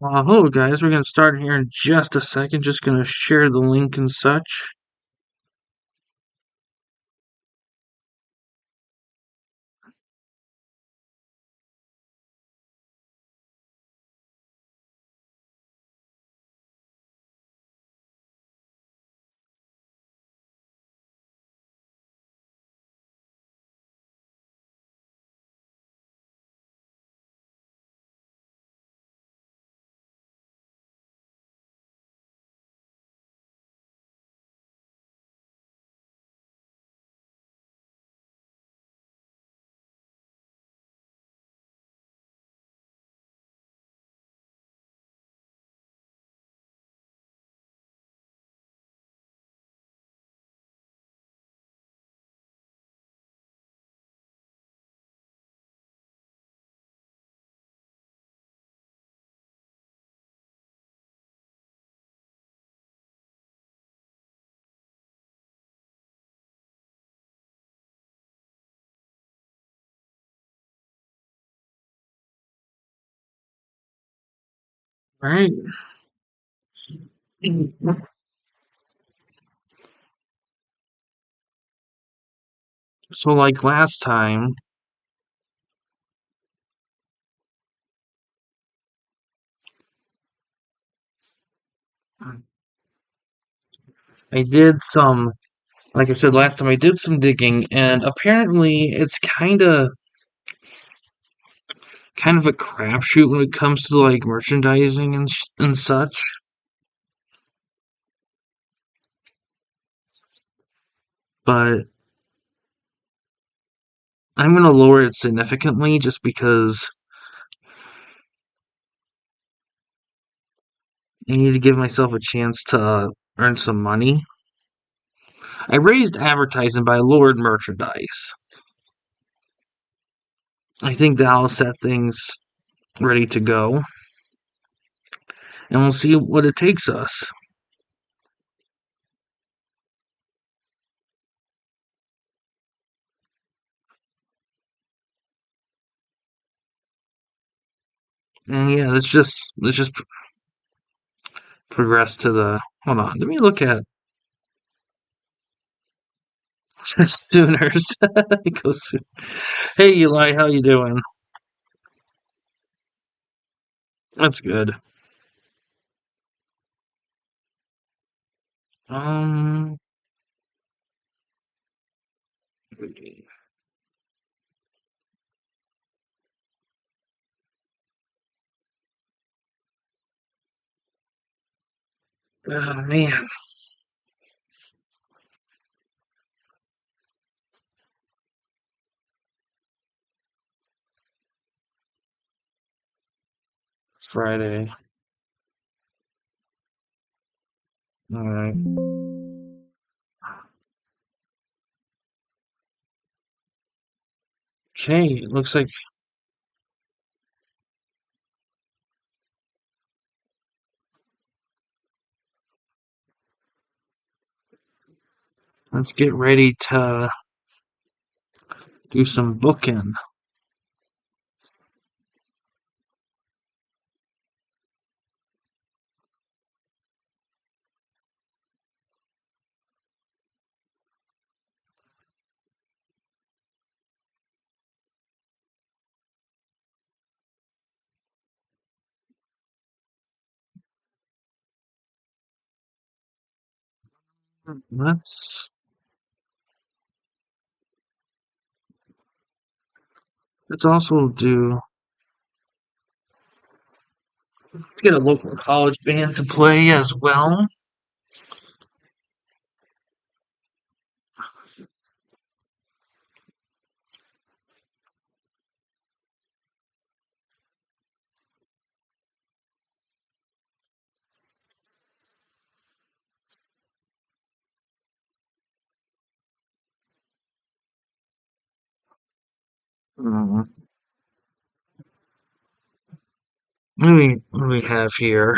Hello guys, we're gonna start here in just a second. Just gonna share the link and such. Alright. So like last time, I did some like I said last time I did some digging and apparently it's kind of a crapshoot when it comes to like merchandising and such. But I'm gonna lower it significantly just because I need to give myself a chance to earn some money. I raised advertising, but I lowered merchandise. I think that'll set things ready to go, and we'll see what it takes us. And yeah, let's just progress to the. Hold on, let me look at Sooners. Go Soon- Hey Eli, how you doing? That's good. Um, oh man, Friday. All right. Okay, it looks like let's get ready to do some booking. Let's let's also do let's get a local college band to play as well. Uh, what do we have here?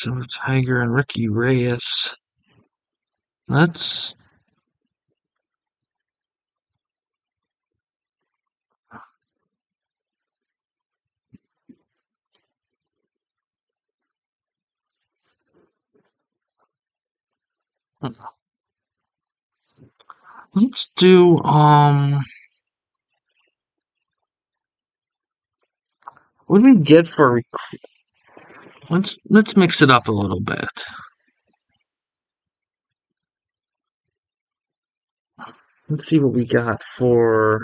So Tiger and Ricky Reyes. Let's let's do what do we get for let's mix it up a little bit. Let's see what we got for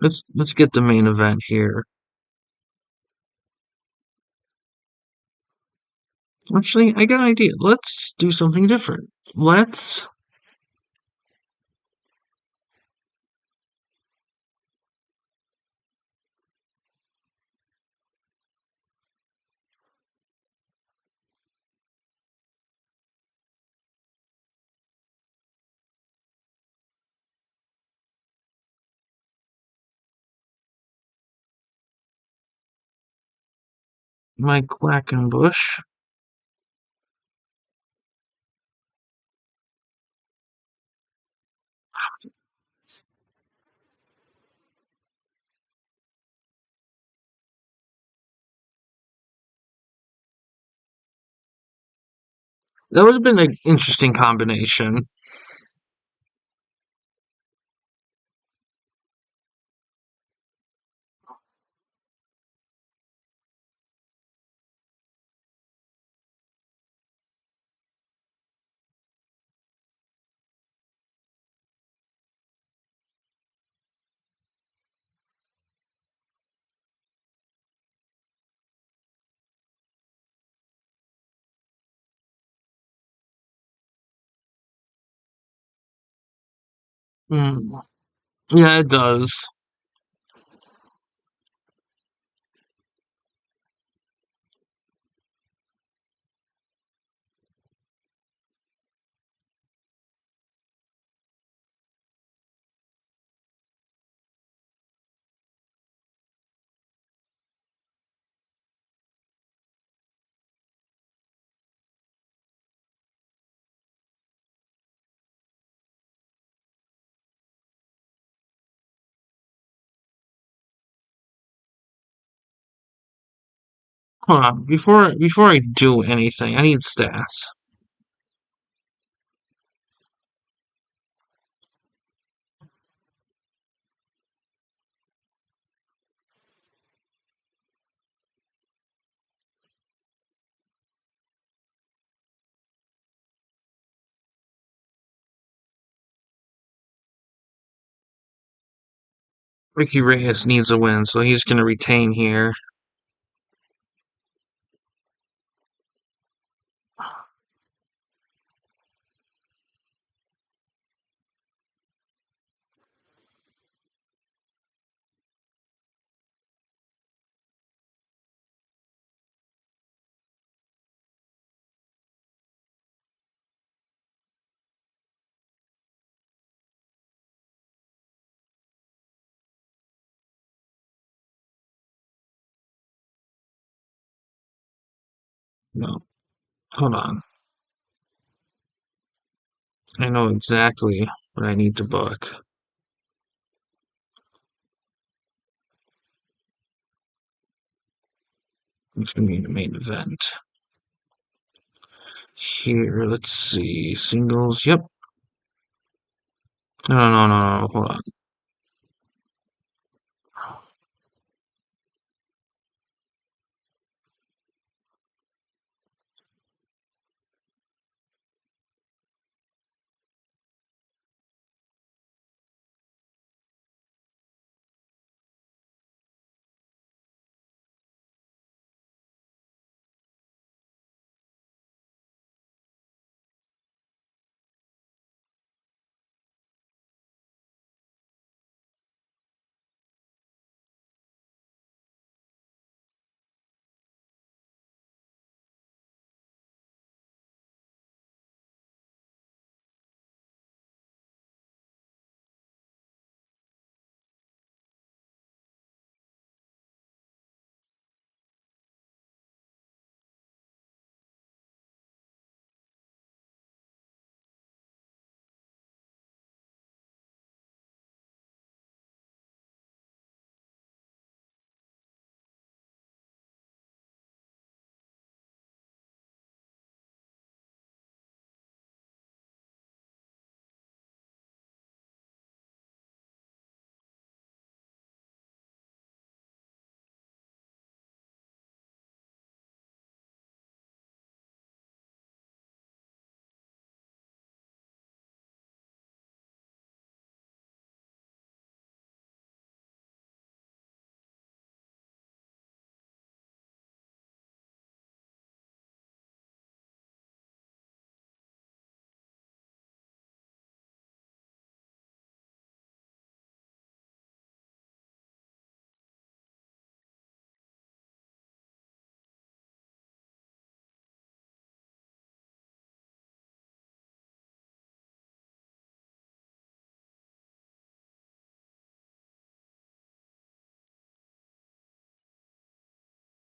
let's get the main event here. Actually, I got an idea. Let's do something different. Let's Mike Quackenbush. That would have been an interesting combination. Mm, yeah, it does. Hold on, before I do anything, I need stats. Ricky Reyes needs a win, so he's gonna retain here. No, hold on. I know exactly what I need to book. It's gonna be the main event. Here, let's see. Singles. Yep. No, no, no, no, no. Hold on.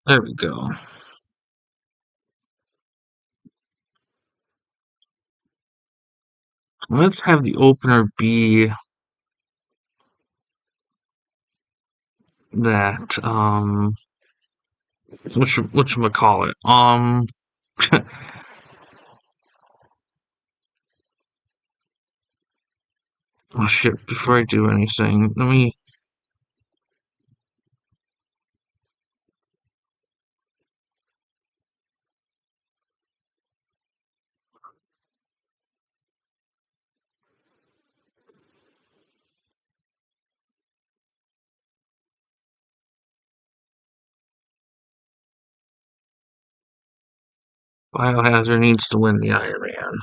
There we go. Let's have the opener be that, whatchamacallit? Oh shit, before I do anything, let me, Biohazard needs to win the Ironman.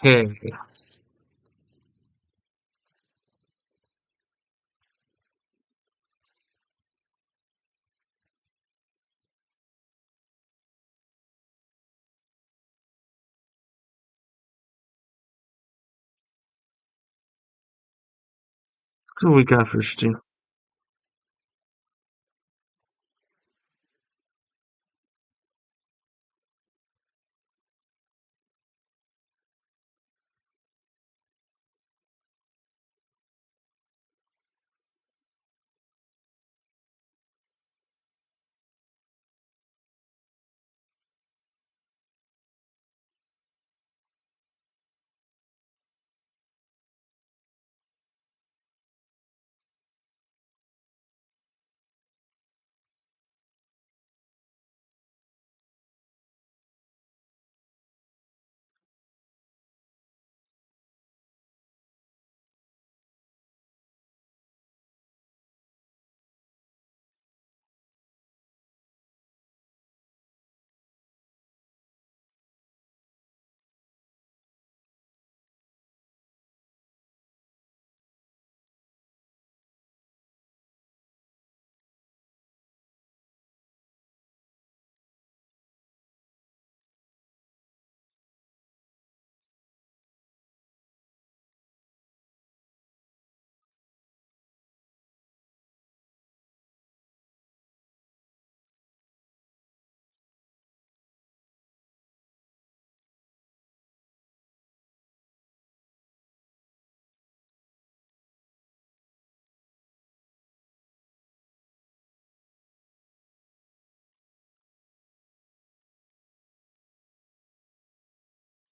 Okay, who we got first, Stu?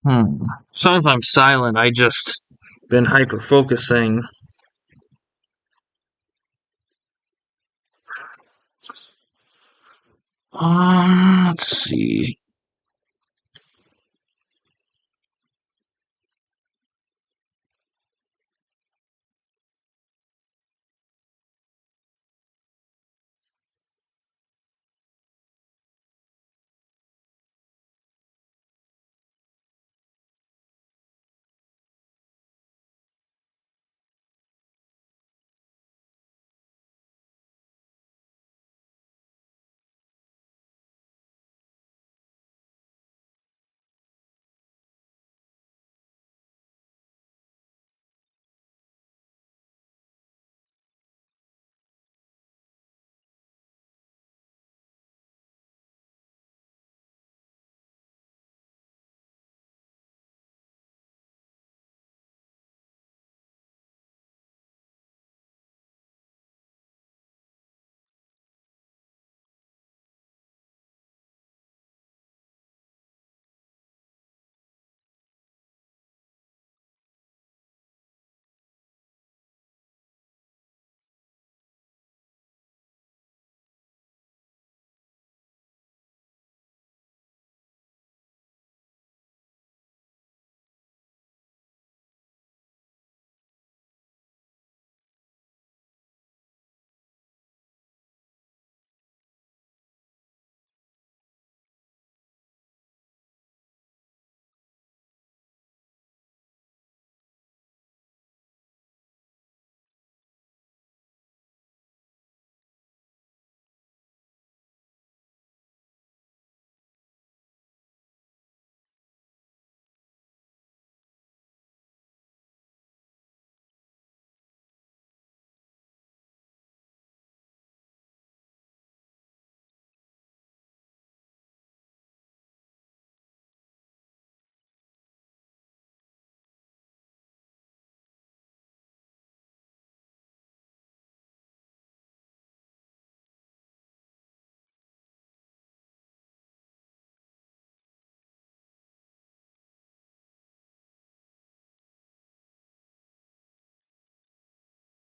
Hmm. Sorry if I'm silent, I just been hyper focusing. Let's see.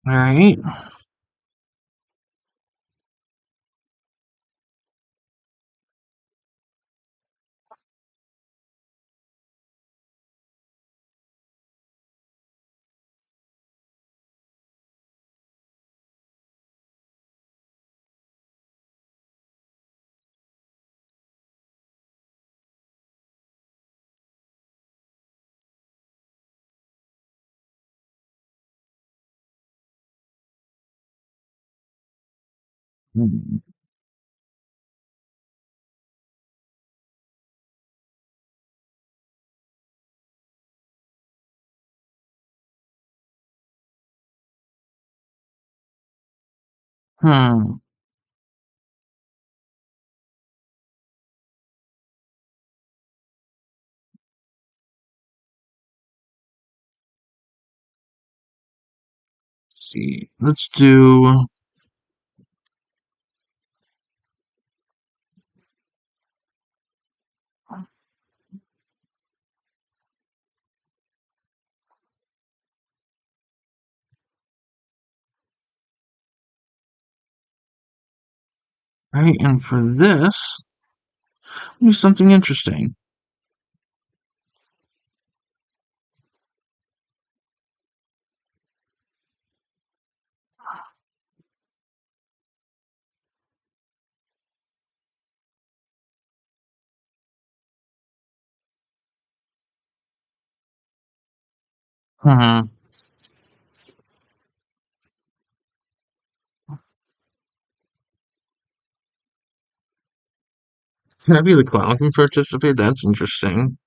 Alright. Hmm. Let's see. Let's do. Right, and for this, do something interesting. Hmm. Maybe the clown can participate. That's interesting.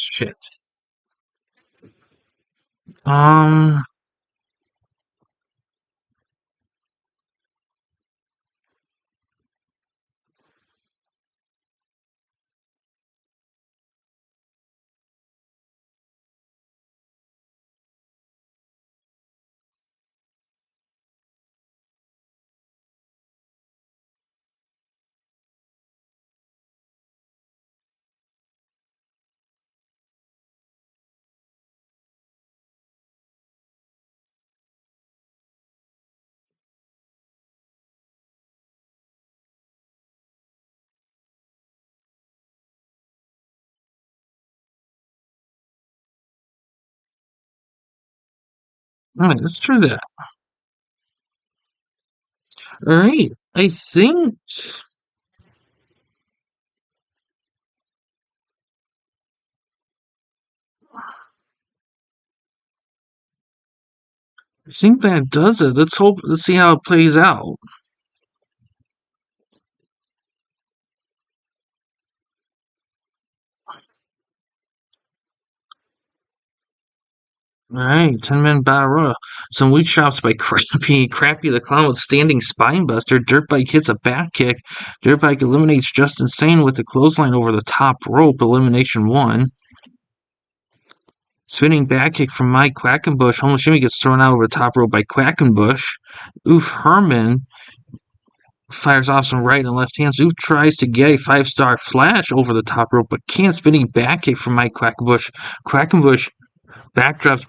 Shit. Um, alright, let's try that. Alright, I think that does it. Let's see how it plays out. Alright, 10-man battle royal. Some weak shots by Crappy the Clown with standing spinebuster. Dirtbike hits a back kick. Dirtbike eliminates Justin Sane with a clothesline over the top rope. Elimination 1. Spinning back kick from Mike Quackenbush. Homeless Jimmy gets thrown out over the top rope by Quackenbush. Oof Herman fires off some right and left hands. Oof tries to get a 5-star flash over the top rope, but can't. Spinning back kick from Mike Quackenbush. Quackenbush backdrops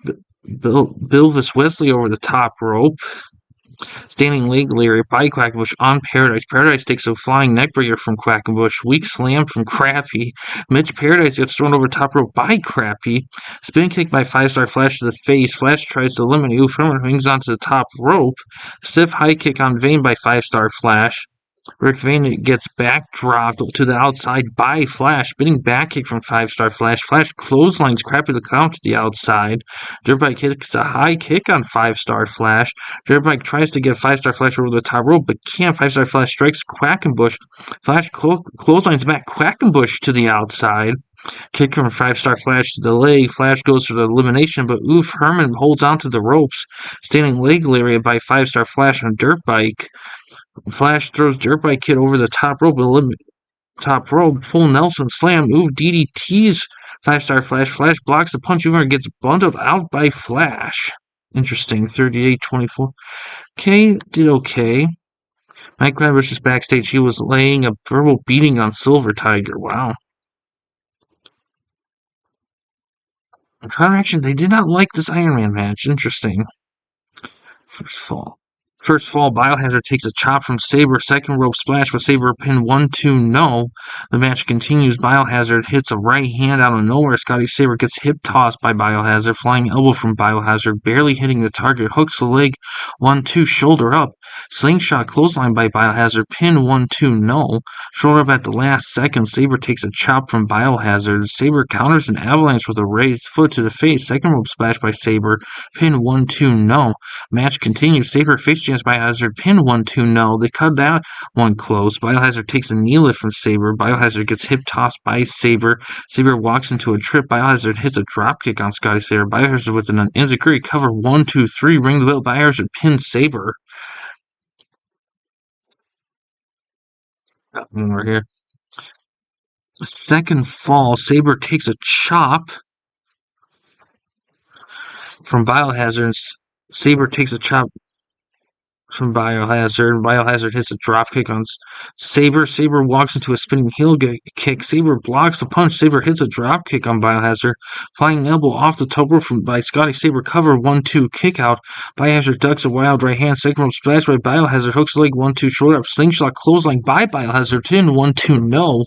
Bilvis Wesley over the top rope. Standing leg Larry by Quackenbush on Paradise. Paradise takes a flying neckbreaker from Quackenbush. Weak slam from Crappy. Mitch Paradise gets thrown over top rope by Crappy. Spin kick by 5-star Flash to the face. Flash tries to eliminate Oof Herman, hangs onto the top rope. Stiff high kick on Vane by 5-star Flash. Rick Vane gets backdropped to the outside by Flash. Spinning back kick from 5-star Flash. Flash clotheslines Crappy the Clown to the outside. Dirtbike hits a high kick on 5-star Flash. Dirtbike tries to get 5-star Flash over the top rope, but can't. 5-star Flash strikes Quackenbush. Flash clotheslines back Quackenbush to the outside. Kick from 5-star Flash to the leg. Flash goes for the elimination, but oof, Herman holds onto the ropes. Standing leg lariat by 5-star Flash on dirt bike. Flash throws dirt bike kid over the top rope. Top rope, full Nelson slam. Ooh, DDT's 5-star Flash. Flash blocks the punch. Uber gets bundled out by Flash. Interesting. 38-24. Okay, did okay. Mike Quackenbush is backstage. He was laying a verbal beating on Silver Tiger. Wow. Action, they did not like this Iron Man match. Interesting. First fall, Biohazard takes a chop from Sabre. Second rope splash, but Sabre pin 1-2 no. The match continues. Biohazard hits a right hand out of nowhere. Scotty Sabre gets hip tossed by Biohazard. Flying elbow from Biohazard, barely hitting the target. Hooks the leg. 1-2 shoulder up. Slingshot clothesline by Biohazard. Pin 1-2 no. Shoulder up at the last second. Sabre takes a chop from Biohazard. Sabre counters an avalanche with a raised foot to the face. Second rope splash by Sabre. Pin 1-2 no. Match continues. Sabre face jams Biohazard. Pin 1-2 no. They cut that one close. Biohazard takes a knee lift from Sabre. Biohazard gets hip tossed by Sabre. Sabre walks into a trip. Biohazard hits a dropkick on Scotty Sabre. Biohazard with an enziguri cover 1-2-3. Ring the bell. Biohazard pins Sabre. One more here. Second fall. Sabre takes a chop from Biohazard. Sabre takes a chop from Biohazard. Biohazard hits a dropkick on Sabre. Sabre walks into a spinning heel kick. Sabre blocks the punch. Sabre hits a dropkick on Biohazard. Flying elbow off the top rope by Scotty Sabre. Cover 1-2 kick out. Biohazard ducks a wild right hand. Second rope splash by Biohazard. Hooks leg 1-2 short up. Slingshot clothesline by Biohazard. Pin 1-2 no.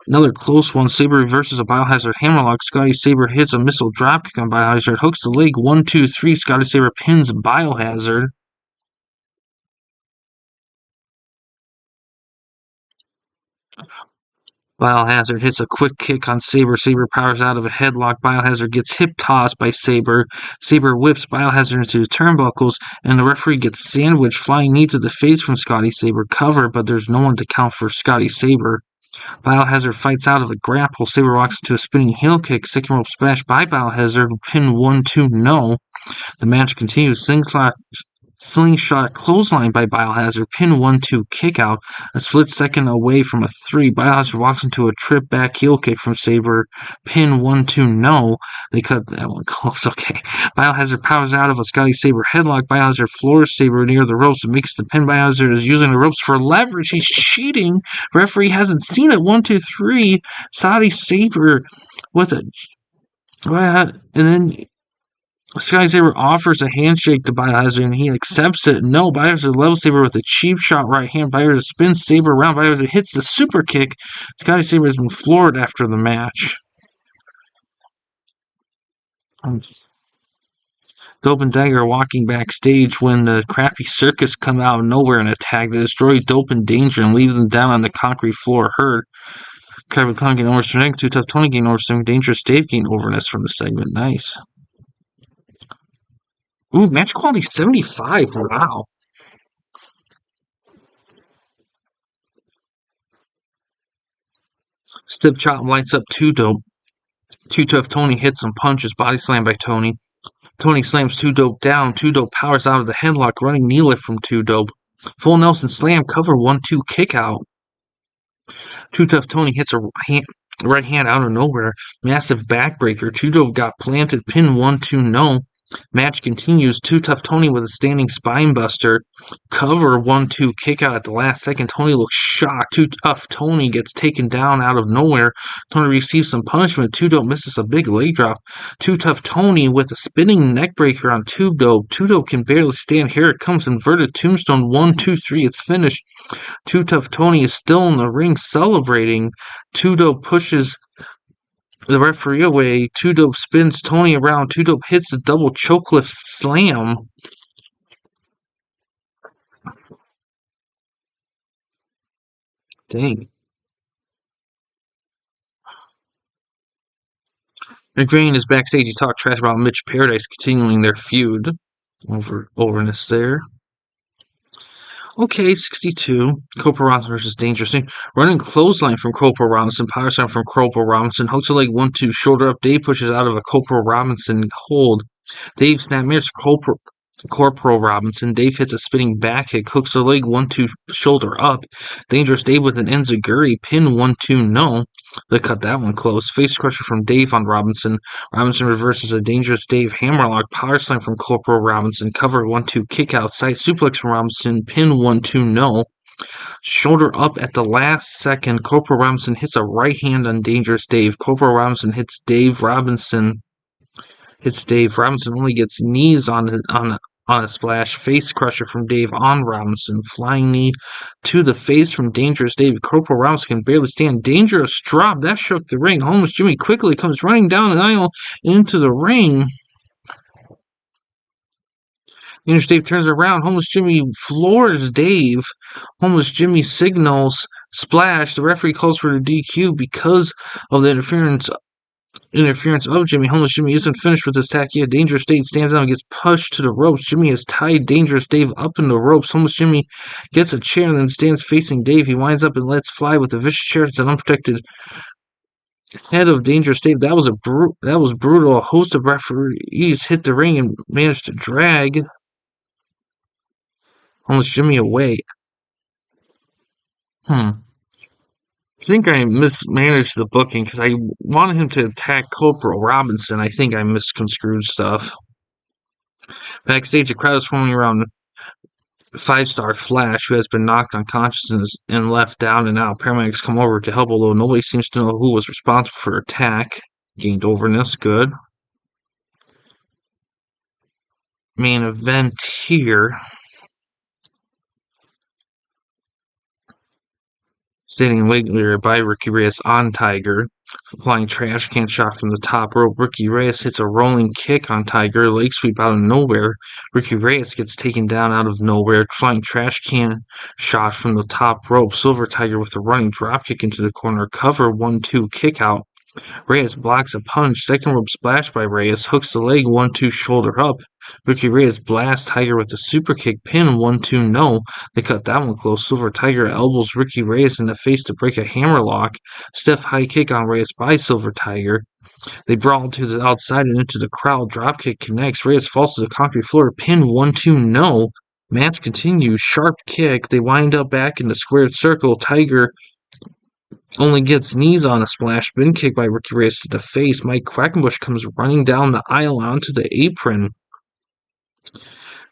Another close one. Sabre reverses a Biohazard hammerlock. Scotty Sabre hits a missile dropkick on Biohazard. Hooks the leg 1-2-3. Scotty Sabre pins Biohazard. Biohazard hits a quick kick on Sabre. Sabre powers out of a headlock. Biohazard gets hip tossed by Sabre. Sabre whips Biohazard into the turnbuckles, and the referee gets sandwiched. Flying knee to the face from Scotty Sabre. Cover, but there's no one to count for Scotty Sabre. Biohazard fights out of a grapple. Sabre walks into a spinning heel kick. Second rope splash by Biohazard. Pin 1-2 no. The match continues. Slingshot clothesline by Biohazard. Pin 1-2 kick out. A split second away from a 3. Biohazard walks into a trip back heel kick from Sabre. Pin 1-2 no. They cut that one close. Okay. Biohazard powers out of a Scotty Sabre headlock. Biohazard floors Sabre near the ropes and makes the pin. Biohazard is using the ropes for leverage. He's cheating. Referee hasn't seen it. 1-2-3. Scotty Sabre with a... And then... Scotty Sabre offers a handshake to Biohazard and he accepts it. No, Biohazard levels Sabre with a cheap shot right hand. Biohazard spins Sabre around. Biohazard hits the super kick. Scotty Sabre has been floored after the match. Dope and Dagger are walking backstage when the crappy circus come out of nowhere and attack. They destroy Dope and Danger and leave them down on the concrete floor hurt. Kevin Khan gain over strength. Too Tough Tony gain over strength. Dangerous Dave gain overness from the segment. Nice. Ooh, match quality 75. Wow. Stiff chop lights up Too Dope. Too Tough Tony hits some punches. Body slam by Tony. Tony slams Too Dope down. Too Dope powers out of the headlock. Running knee lift from Too Dope. Full Nelson slam. Cover 1-2 kick out. Too Tough Tony hits a right hand out of nowhere. Massive backbreaker. Too Dope got planted. Pin 1-2 no. Match continues. Too Tough Tony with a standing spine buster. Cover 1-2 kick out at the last second. Tony looks shocked. Too Tough Tony gets taken down out of nowhere. Tony receives some punishment. Too Dope misses a big leg drop. Too Tough Tony with a spinning neckbreaker on Too Dope. Too Dope can barely stand. Here it comes. Inverted tombstone. 1-2-3. It's finished. Too Tough Tony is still in the ring celebrating. Too Dope pushes the referee away. Too Dope spins Tony around. Too Dope hits the double chokelift slam. Dang. McVane is backstage. He talked trash about Mitch Paradise continuing their feud. Overness there. Okay, 62. Cobra Robinson versus Dangerous. Running clothesline from Cobra Robinson. Power slam from Cobra Robinson. Hooks a leg 1-2. Shoulder up. Dave pushes out of a Cobra Robinson hold. Dave snap mirrors Corporal Robinson. Dave hits a spinning back kick. Hooks a leg 1-2. Shoulder up. Dangerous Dave with an enziguri. Pin 1-2. No. They cut that one close. Face crusher from Dave on Robinson. Robinson reverses a Dangerous Dave hammerlock. Power slam from Corporal Robinson. Cover 1-2. Kick out. Side suplex from Robinson. Pin 1-2. No. Shoulder up at the last second. Corporal Robinson hits a right hand on Dangerous Dave. Corporal Robinson hits Dave. Robinson only gets knees on a splash. Face crusher from Dave on Robinson. Flying knee to the face from Dangerous Dave. Corporal Robinson can barely stand. Dangerous drop. That shook the ring. Homeless Jimmy quickly comes running down an aisle into the ring. Dangerous Dave turns around. Homeless Jimmy floors Dave. Homeless Jimmy signals splash. The referee calls for the DQ because of the interference of Jimmy. Homeless Jimmy isn't finished with his attack yet. Dangerous Dave stands out and gets pushed to the ropes. Jimmy has tied Dangerous Dave up in the ropes. Homeless Jimmy gets a chair and then stands facing Dave. He winds up and lets fly with a vicious chair to an unprotected head of Dangerous Dave. That was brutal. A host of referees hit the ring and managed to drag Homeless Jimmy away. I think I mismanaged the booking because I wanted him to attack Corporal Robinson. I think I misconstrued stuff. Backstage, the crowd is forming around Five-Star Flash, who has been knocked unconscious and left down and out. Paramedics come over to help, although nobody seems to know who was responsible for the attack. Gained overness, good. Main event here. Standing later by Ricky Reyes on Tiger. Flying trash can shot from the top rope. Ricky Reyes hits a rolling kick on Tiger. Leg sweep out of nowhere. Ricky Reyes gets taken down out of nowhere. Flying trash can shot from the top rope. Silver Tiger with a running dropkick into the corner. Cover 1-2 kick out. Reyes blocks a punch. Second rope splash by Reyes. Hooks the leg 1-2 shoulder up. Ricky Reyes blasts Tiger with a super kick. Pin 1-2 no. They cut that one close. Silver Tiger elbows Ricky Reyes in the face to break a hammerlock. Stiff high kick on Reyes by Silver Tiger. They brawl to the outside and into the crowd. Dropkick connects. Reyes falls to the concrete floor. Pin 1-2 no. Match continues. Sharp kick. They wind up back in the squared circle. Tiger only gets knees on a splash spin kick by Ricky Reyes to the face. Mike Quackenbush comes running down the aisle onto the apron.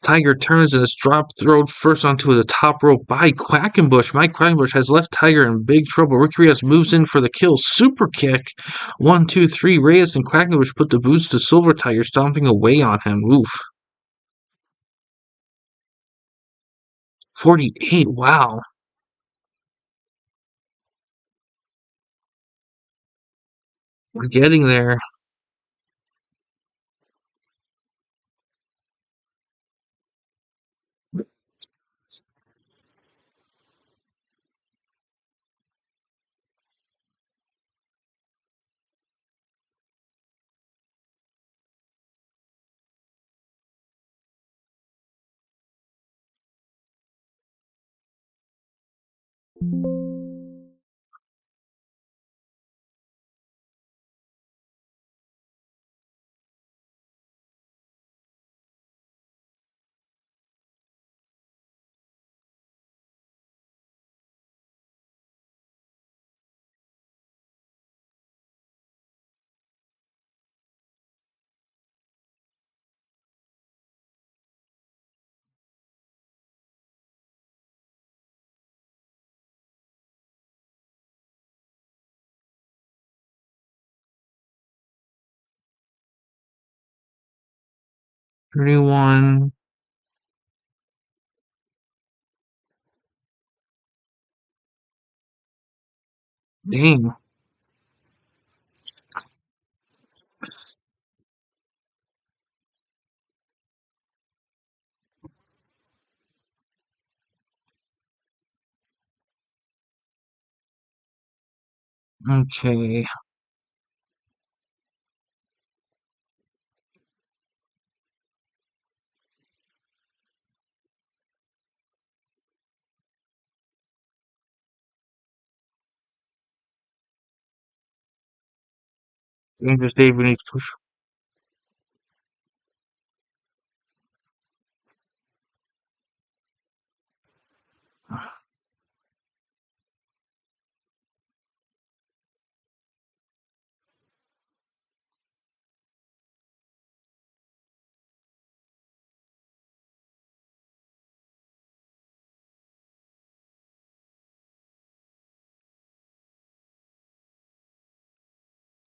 Tiger turns and is dropped thrown first onto the top rope by Quackenbush. Mike Quackenbush has left Tiger in big trouble. Ricky Reyes moves in for the kill. Super kick. 1-2-3. Reyes and Quackenbush put the boots to Silver Tiger, stomping away on him. Oof. 48. Wow. We're getting there. Thirty-one. Dang. Okay. Rangers Dave needs to push.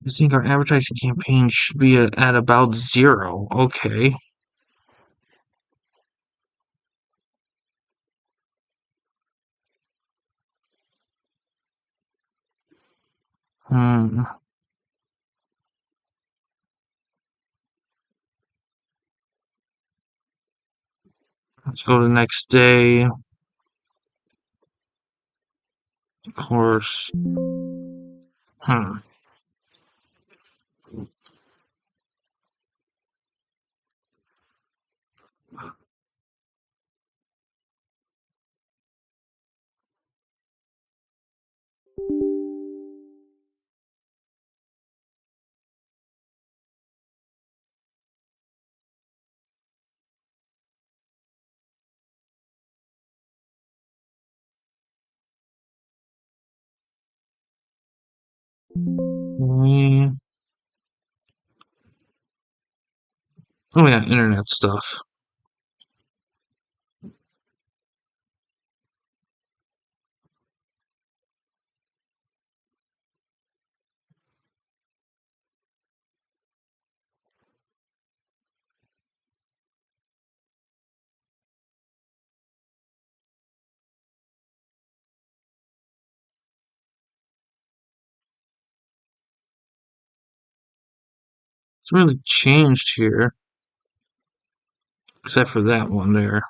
I think our advertising campaign should be at about zero. Okay. Hmm. Let's go to the next day. Of course. Hmm. Mm, oh yeah, internet stuff. It's really changed here, except for that one there.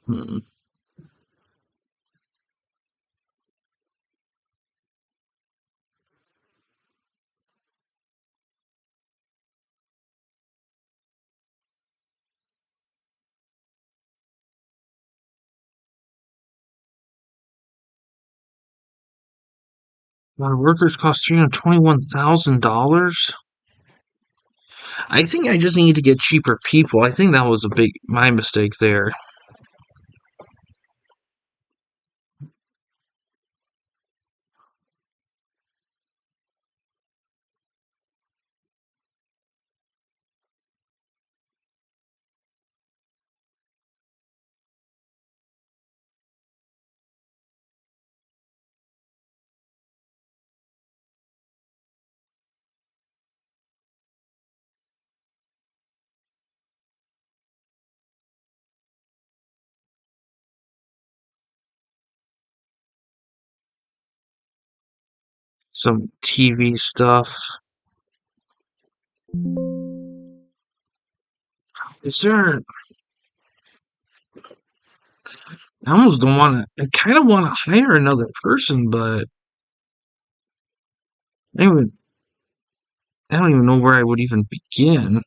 Hmm. A lot of workers cost $321,000. I think I just need to get cheaper people. I think that was my mistake there. Some TV stuff. Is there? I almost don't want to. I kind of want to hire another person, but I don't even. I don't even know where I would even begin.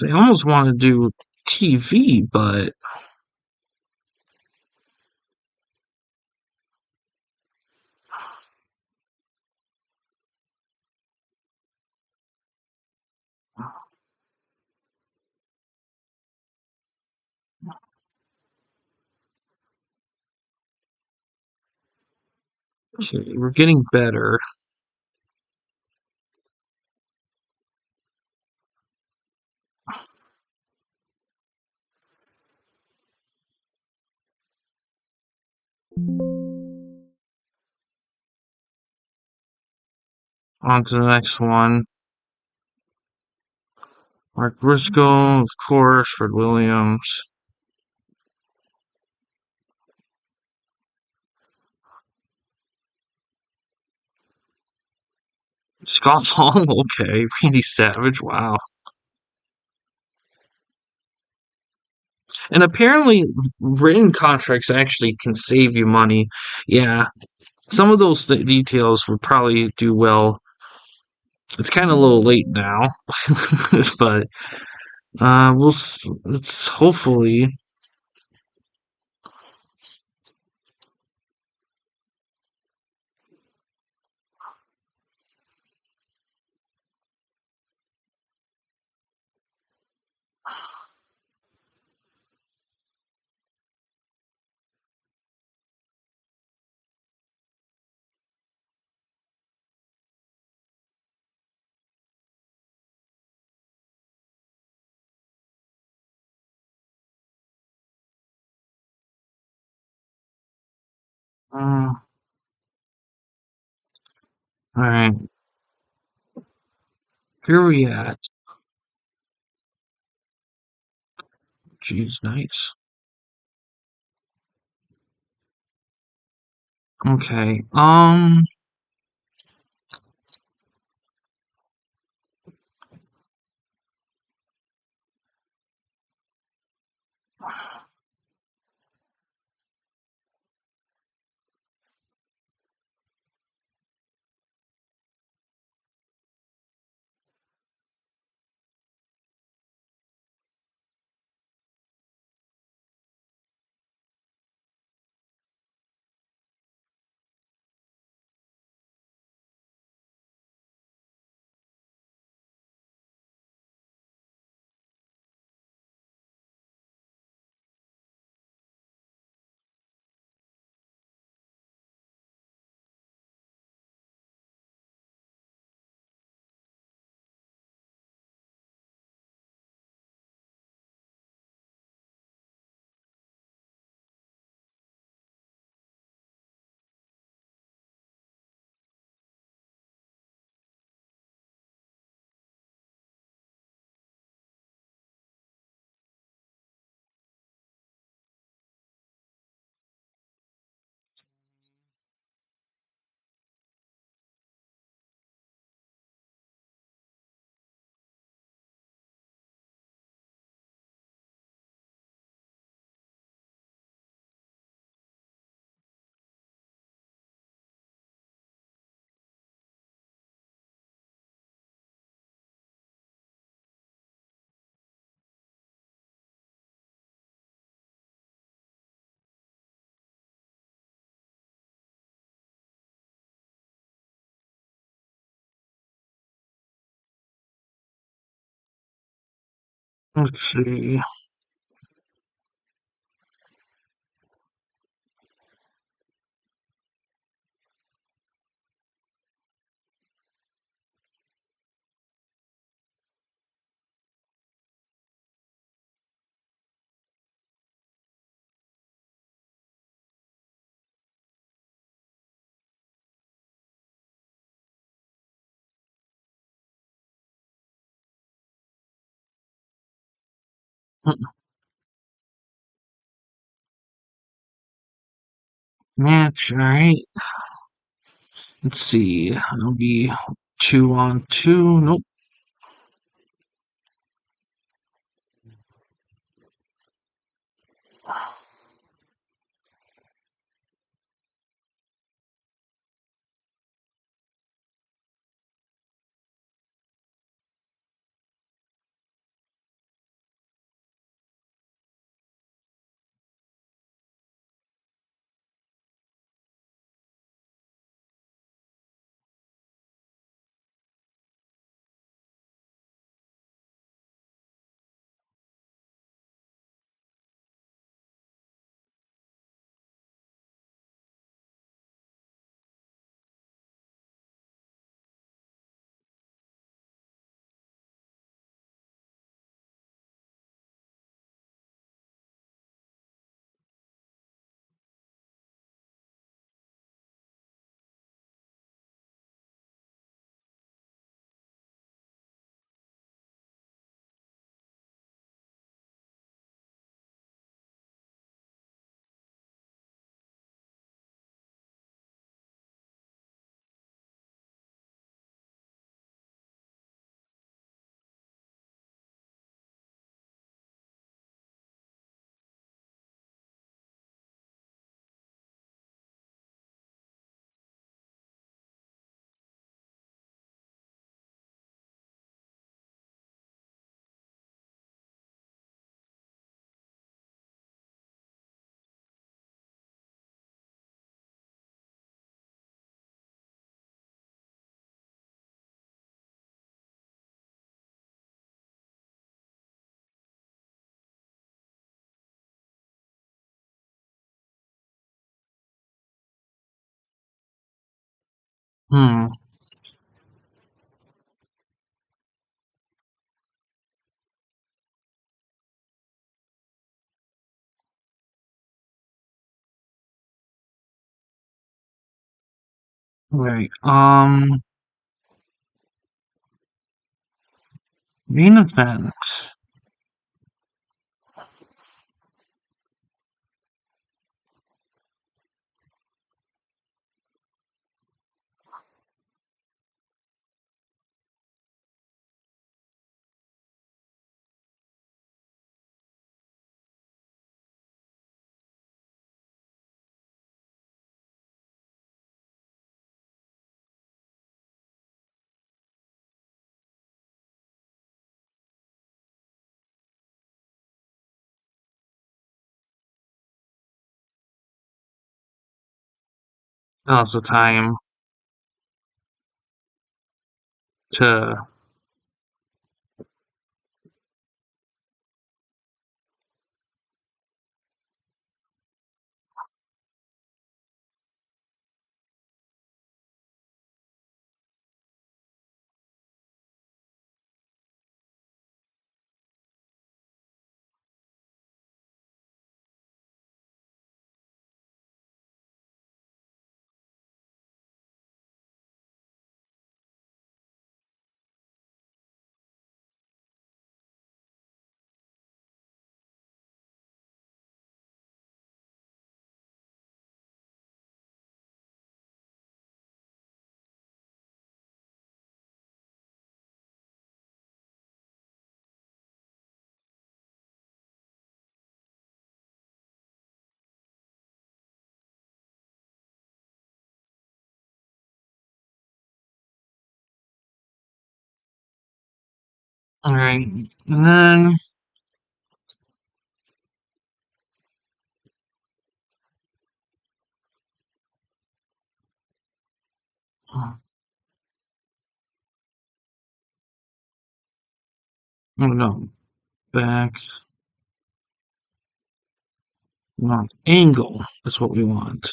So I almost want to do TV, but okay, we're getting better. On to the next one. Mark Briscoe, of course. Fred Williams. Scott Long, okay. Randy Savage, wow. And apparently, written contracts actually can save you money. Yeah, Some of those details would probably do well. It's kind of a little late now, but let's hopefully. Uh, all right, here we at. Jeez, nice. Okay. Let's see. Match. All right. Let's see. It'll be 2-on-2. Nope. Hmm. Right. Main event. Now's the time to. All right. And then. Oh no. Back. We want angle. That's what we want.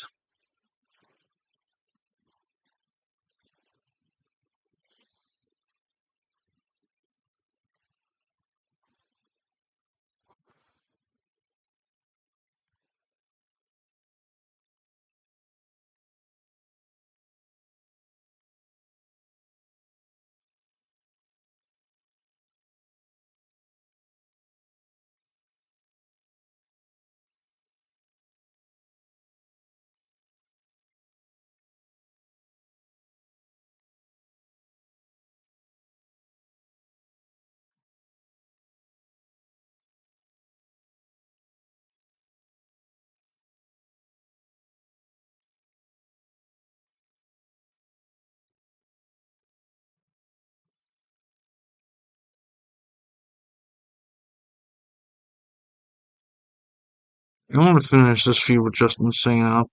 I want to finish this feud with Justin staying up.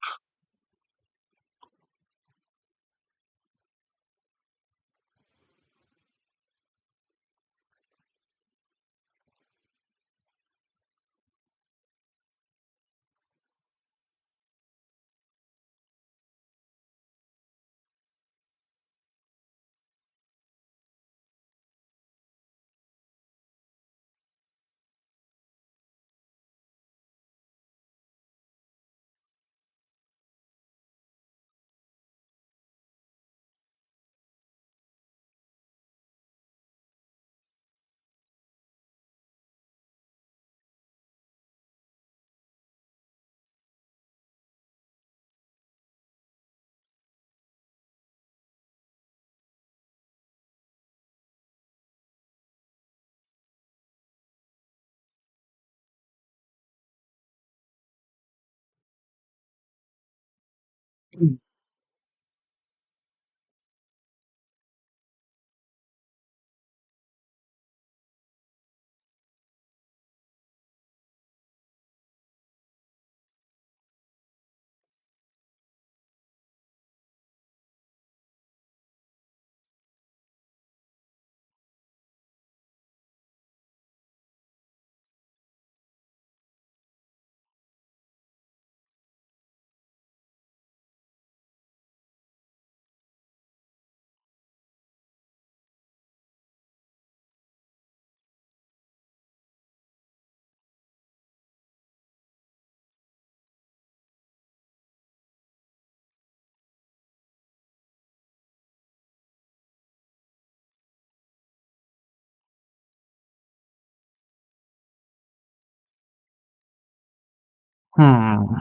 Hmm.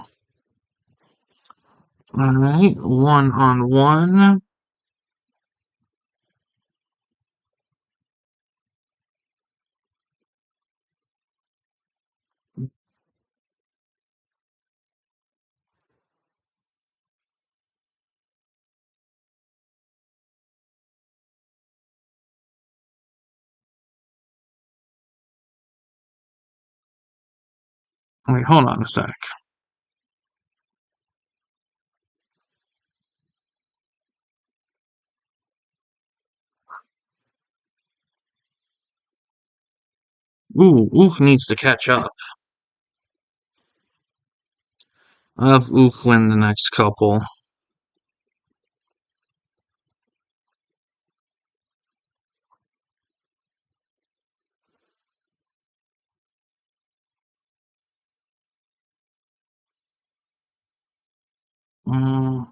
Alright, 1-on-1. Wait, hold on a sec. Ooh, Oof needs to catch up. I'll have Oof win the next couple. Mm,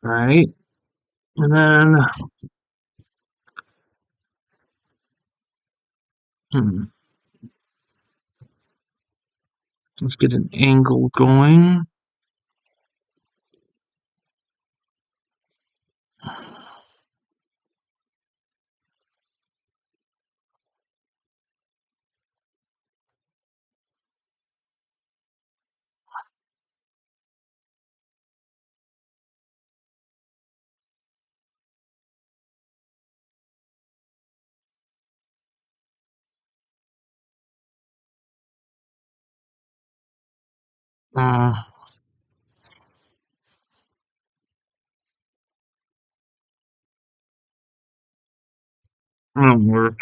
right. And then, hmm, let's get an angle going. Uh, that'll work.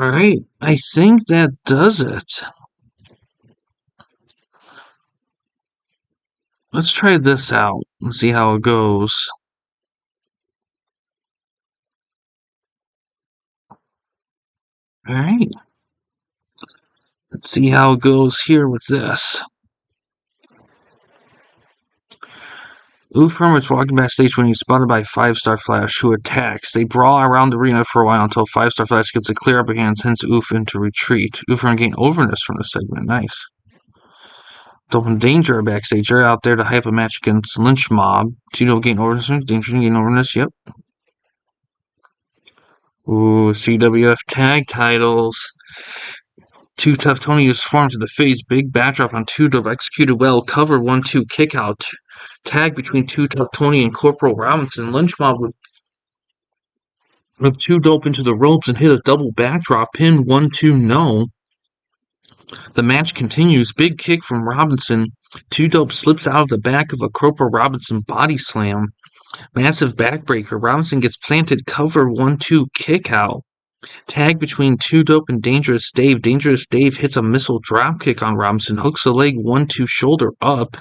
Alright, I think that does it. Let's try this out and see how it goes. Alright, let's see how it goes here with this. Ufern was walking backstage when he's spotted by Five-Star Flash, who attacks. They brawl around the arena for a while until Five-Star Flash gets a clear upper hand and sends Oof into retreat. Ufern gained overness from the segment. Nice. Dope and Danger are backstage. They're out there to hype a match against Lynch Mob. Tito gained overness. Danger gained overness. Yep. Ooh, CWF tag titles. Too Tough Tony used form to the face. Big backdrop on Two Dope. Executed well. Cover 1-2 kick out. Tag between Too Tough Tony and Corporal Robinson. Lynch Mob would whip Two Dope into the ropes and hit a double backdrop. Pin 1-2 no. The match continues. Big kick from Robinson. Two Dope slips out of the back of a Corporal Robinson body slam. Massive backbreaker. Robinson gets planted. Cover 1-2 kick out. Tag between Too Dope and Dangerous Dave. Dangerous Dave hits a missile dropkick on Robinson. Hooks the leg 1-2 shoulder up.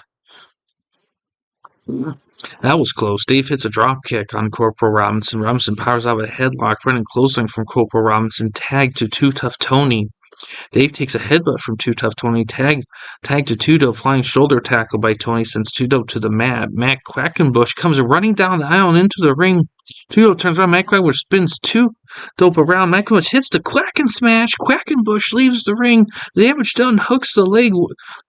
That was close. Dave hits a dropkick on Corporal Robinson. Robinson powers out with a headlock, running clothesline from Corporal Robinson. Tag to Too Tough Tony. Dave takes a headbutt from Too Tough Tony. Tag to Too Dope. Flying shoulder tackle by Tony sends Too Dope to the mat. Matt Quackenbush comes running down the aisle and into the ring. Too Dope turns around. Matt Quackenbush spins Too Dope around. Matt Quackenbush hits the Quacken Smash. Quackenbush leaves the ring. The damage done. Hooks the leg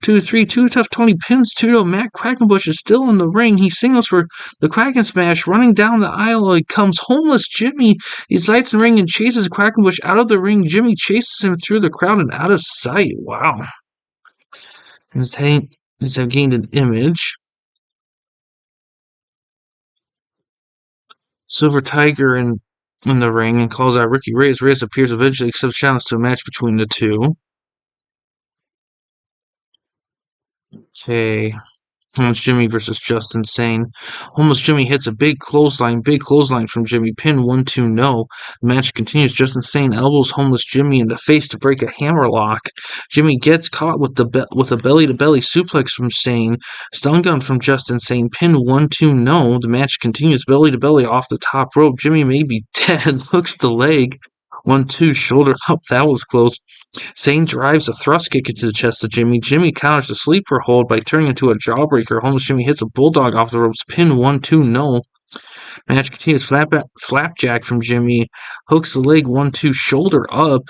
2-3. Too Tough Tony pins Too Dope. Matt Quackenbush is still in the ring. He signals for the Quacken Smash. Running down the aisle comes Homeless Jimmy. He slides in the ring and chases Quackenbush out of the ring. Jimmy chases him through the crowd and out of sight. Wow. I've gained an image. Silver Tiger in the ring and calls out Ricky Reyes. Reyes appears eventually, accepts challenge to a match between the two. Okay. Homeless Jimmy versus Justin Sane. Homeless Jimmy hits a big clothesline from Jimmy. Pin 1-2 no. The match continues. Justin Sane elbows Homeless Jimmy in the face to break a hammerlock. Jimmy gets caught with a belly-to-belly suplex from Sane. Stun gun from Justin Sane. Pin 1-2 no. The match continues. Belly-to-belly off the top rope. Jimmy may be dead. Hooks the leg. 1-2 shoulder up. That was close. Sane drives a thrust kick into the chest of Jimmy. Jimmy counters the sleeper hold by turning into a jawbreaker. Homeless Jimmy hits a bulldog off the ropes. Pin 1-2 no. Match continues. Flapjack from Jimmy. Hooks the leg 1-2 shoulder up.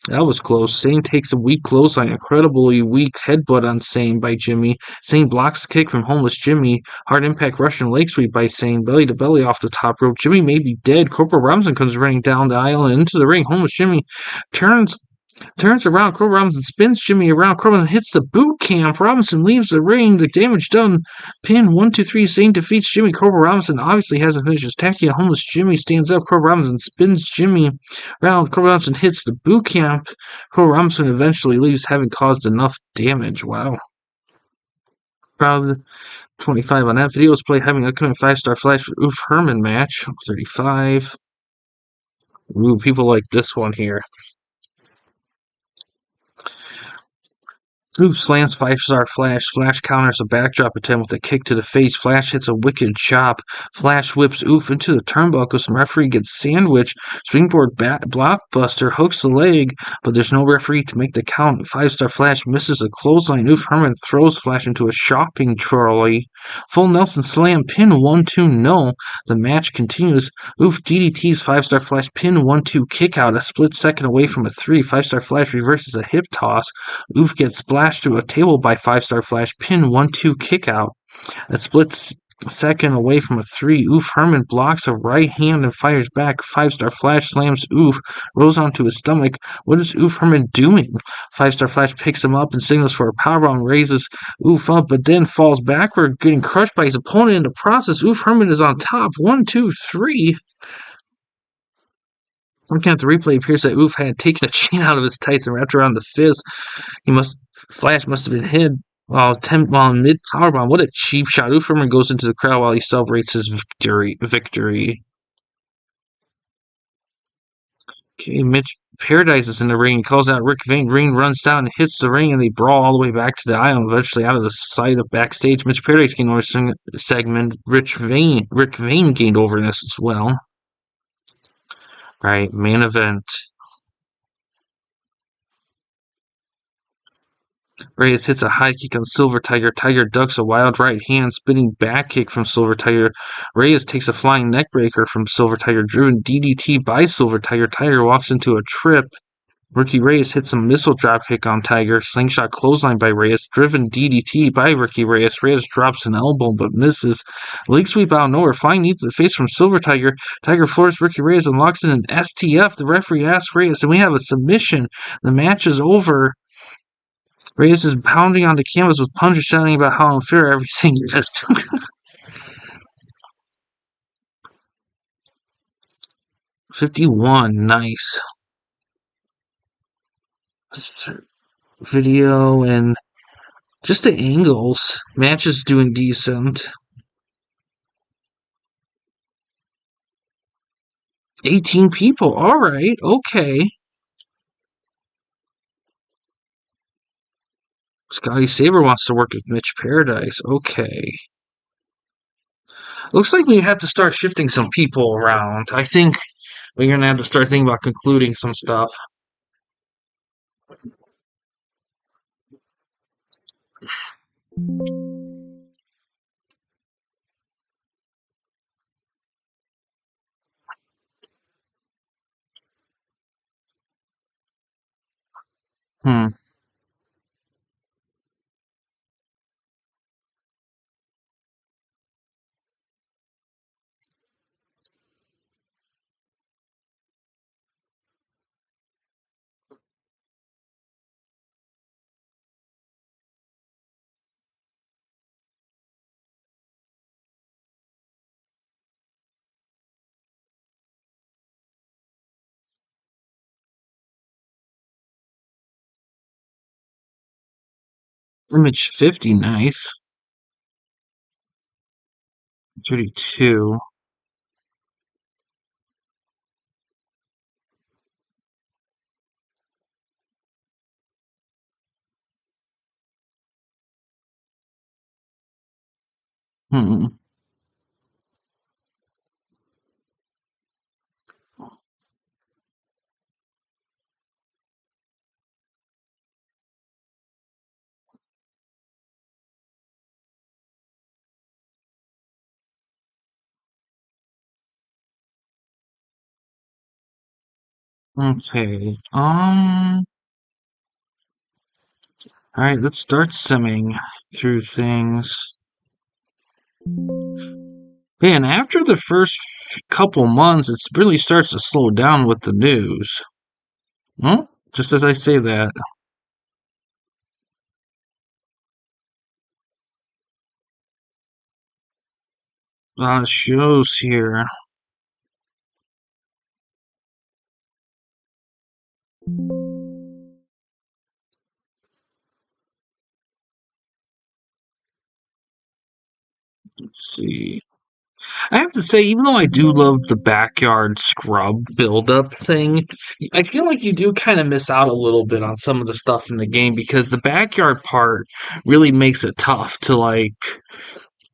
That was close. Sane takes a weak clothesline. Incredibly weak headbutt on Sane by Jimmy. Sane blocks the kick from Homeless Jimmy. Hard impact Russian leg sweep by Sane. Belly to belly off the top rope. Jimmy may be dead. Corporal Robinson comes running down the aisle and into the ring. Homeless Jimmy turns around. Corporal Robinson spins Jimmy around. Corporal Robinson hits the boot camp. Robinson leaves the ring. The damage done. Pin 1-2-3. Sane defeats Jimmy. Corporal Robinson obviously hasn't finished his tag yet. Homeless Jimmy stands up. Corporal Robinson spins Jimmy around. Corporal Robinson hits the boot camp. Corporal Robinson eventually leaves, having caused enough damage. Wow. Crowd 25 on that. Videos play having upcoming 5-star flash for Oof Herman match. 35. Ooh, people like this one here. Oof slams 5-star Flash. Flash counters a backdrop attempt with a kick to the face. Flash hits a wicked chop. Flash whips Oof into the turnbuckle. Some referee gets sandwiched. Springboard blockbuster hooks the leg, but there's no referee to make the count. 5-star Flash misses a clothesline. Oof Herman throws Flash into a shopping trolley. Full Nelson slam. Pin 1-2 no. The match continues. Oof DDT's 5-star Flash. Pin 1-2 kick out. A split second away from a 3. 5-star Flash reverses a hip toss. Oof gets splashed through a table by 5-star Flash. Pin 1-2 kick out. A split second away from a 3. Oof Herman blocks a right hand and fires back. 5-star Flash slams Oof, rolls onto his stomach. What is Oof Herman doing? 5-star Flash picks him up and signals for a powerbomb, raises Oof up, but then falls backward, getting crushed by his opponent in the process. Oof Herman is on top. 1, 2, 3. Looking at the replay, it appears that Oof had taken a chain out of his tights and wrapped around the fist. Flash must have been hit while in mid powerbomb. What a cheap shot! Oof Herman goes into the crowd while he celebrates his victory. Okay, Mitch Paradise is in the ring. He calls out Rick Vane. Ring runs down and hits the ring, and they brawl all the way back to the aisle and eventually out of the sight of backstage. Mitch Paradise gained over segment. Rick Vane gained over this as well. Right, main event. Reyes hits a high kick on Silver Tiger. Tiger ducks a wild right hand, spinning back kick from Silver Tiger. Reyes takes a flying neckbreaker from Silver Tiger, driven DDT by Silver Tiger. Tiger walks into a trip. Ricky Reyes hits a missile dropkick on Tiger. Slingshot clothesline by Reyes. Driven DDT by Ricky Reyes. Reyes drops an elbow but misses. Leg sweep out of nowhere. Flying knee to the face from Silver Tiger. Tiger floors Ricky Reyes and locks in an STF. The referee asks Reyes, and we have a submission. The match is over. Reyes is pounding on the canvas with punches, shouting about how unfair everything is. 51, nice. Video and just the angles. Match is doing decent. 18 people. All right. Okay. Scotty Saber wants to work with Mitch Paradise. Okay. Looks like we have to start shifting some people around. I think we're gonna have to start thinking about concluding some stuff. Hmm. Image 50, nice. 32. Hmm. Okay. All right, let's start simming through things. Man, after the first couple months, it really starts to slow down with the news. Well, just as I say that, a lot of shows here. Let's see. I have to say, even though I do love the backyard scrub build-up thing, I feel like you do kind of miss out a little bit on some of the stuff in the game because the backyard part really makes it tough to like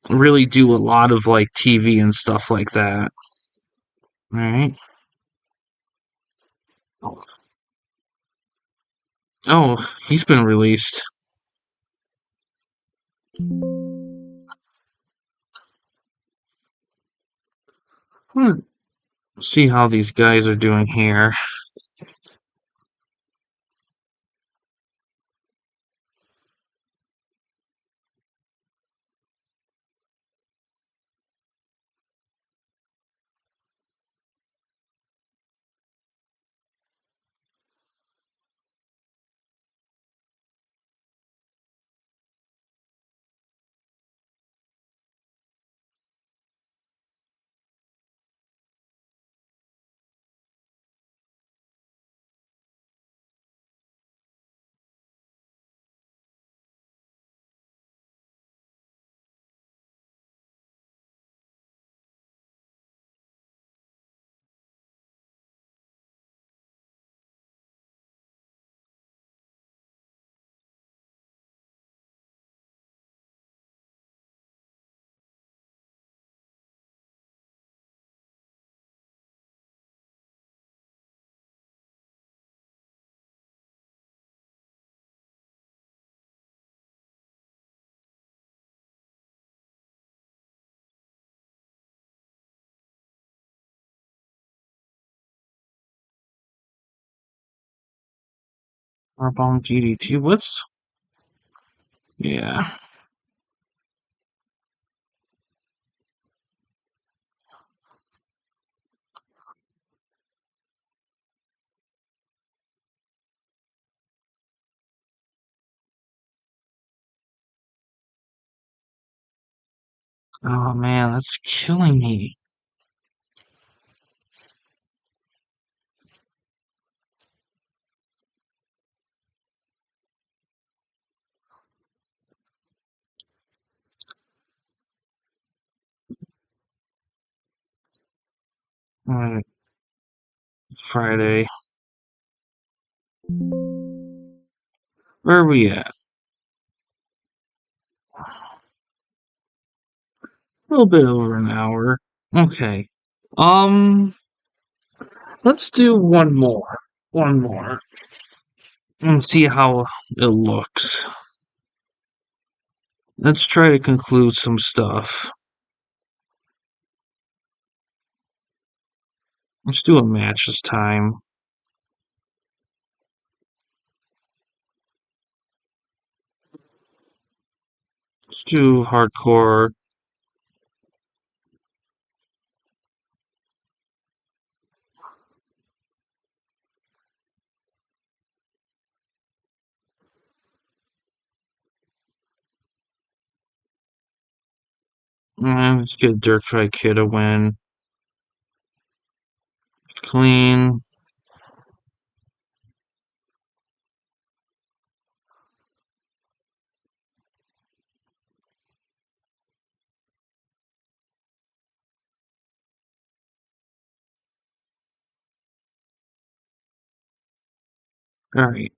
really do a lot of like TV and stuff like that. All right. Oh, he's been released. Hmm. See how these guys are doing here. Arbomb GDT. What's yeah. Oh man, that's killing me. Alright. Friday. Where are we at? A little bit over an hour. Okay. Um, let's do one more. One more. And see how it looks. Let's try to conclude some stuff. Let's do a match this time. Let's do hardcore. And let's get Dirk Kid a win. Clean. Alright.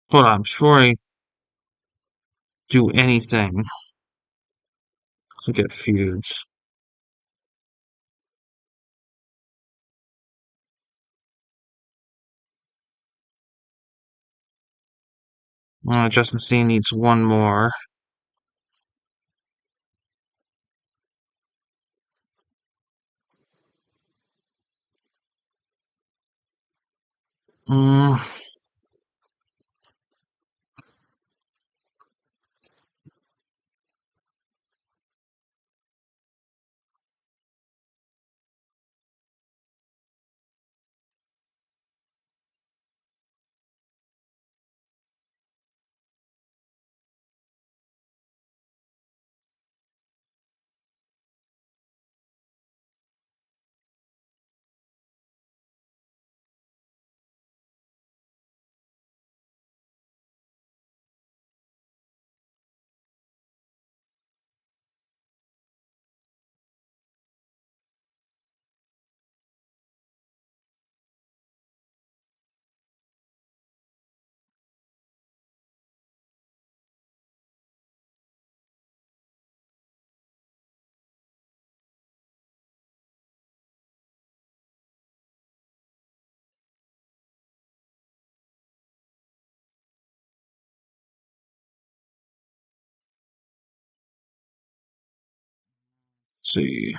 Hold on. Before I do anything, look at feuds. Justin Cena needs one more. Mm, let's see.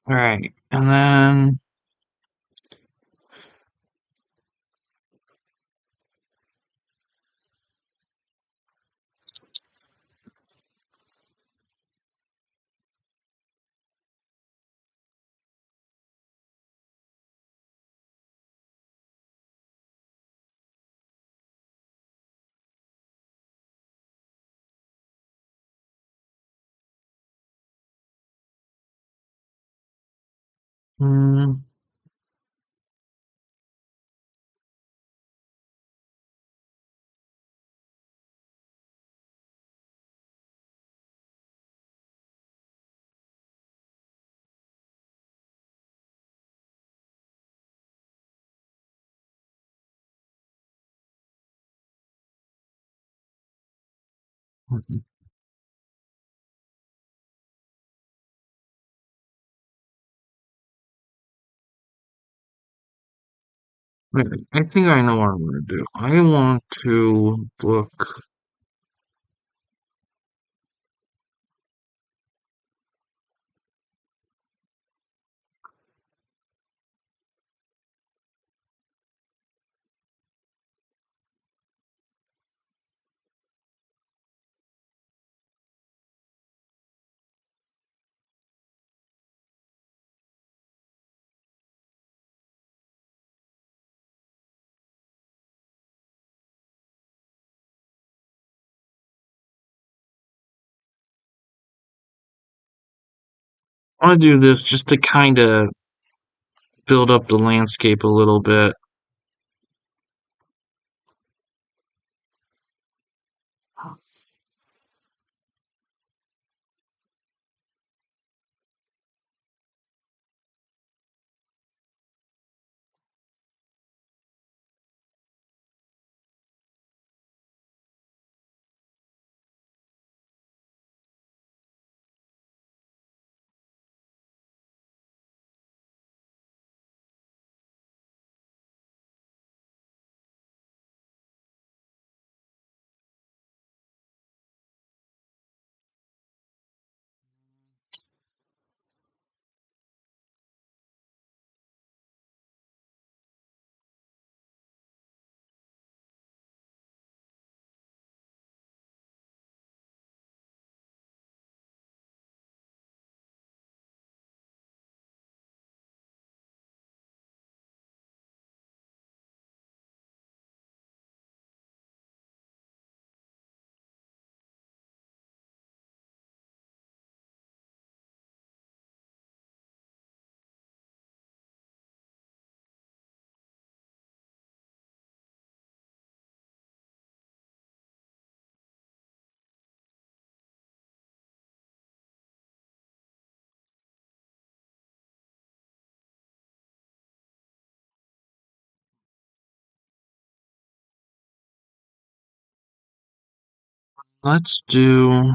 Alright. And then Mm, wait, I think I know what I'm gonna do. I want to book. I want to do this just to kind of build up the landscape a little bit. Let's do.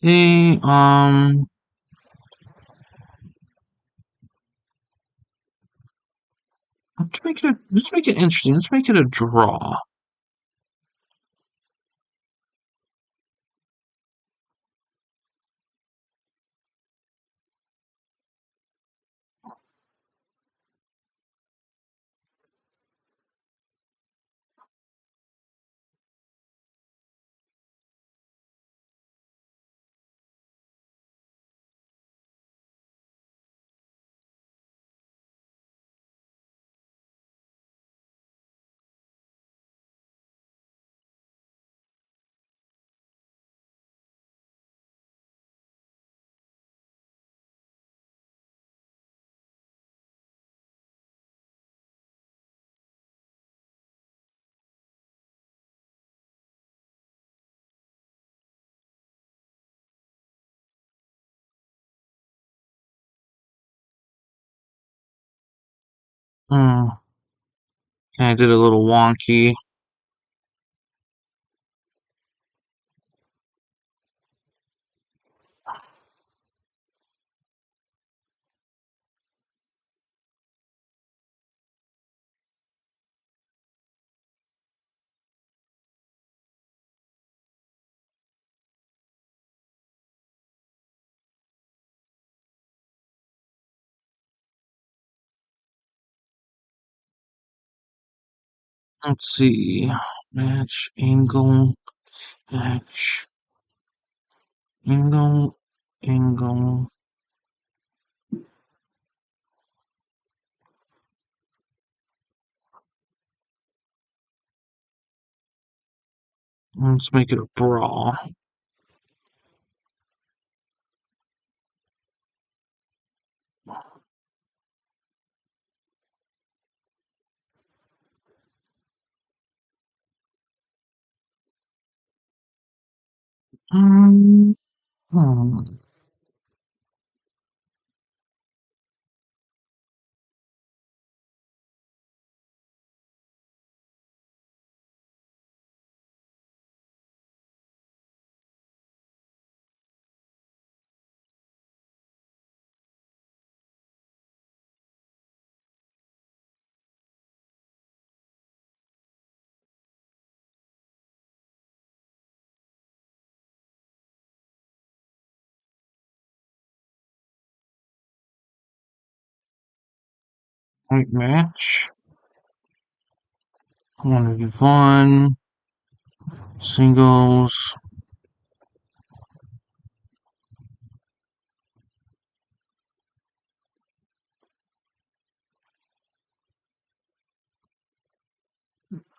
Hey, let's make it interesting. Let's make it a draw. Hmm. I did a little wonky. Let's see. Match, angle, match, angle, angle. Let's make it a brawl. Hmm. Right match. 1v1. Singles.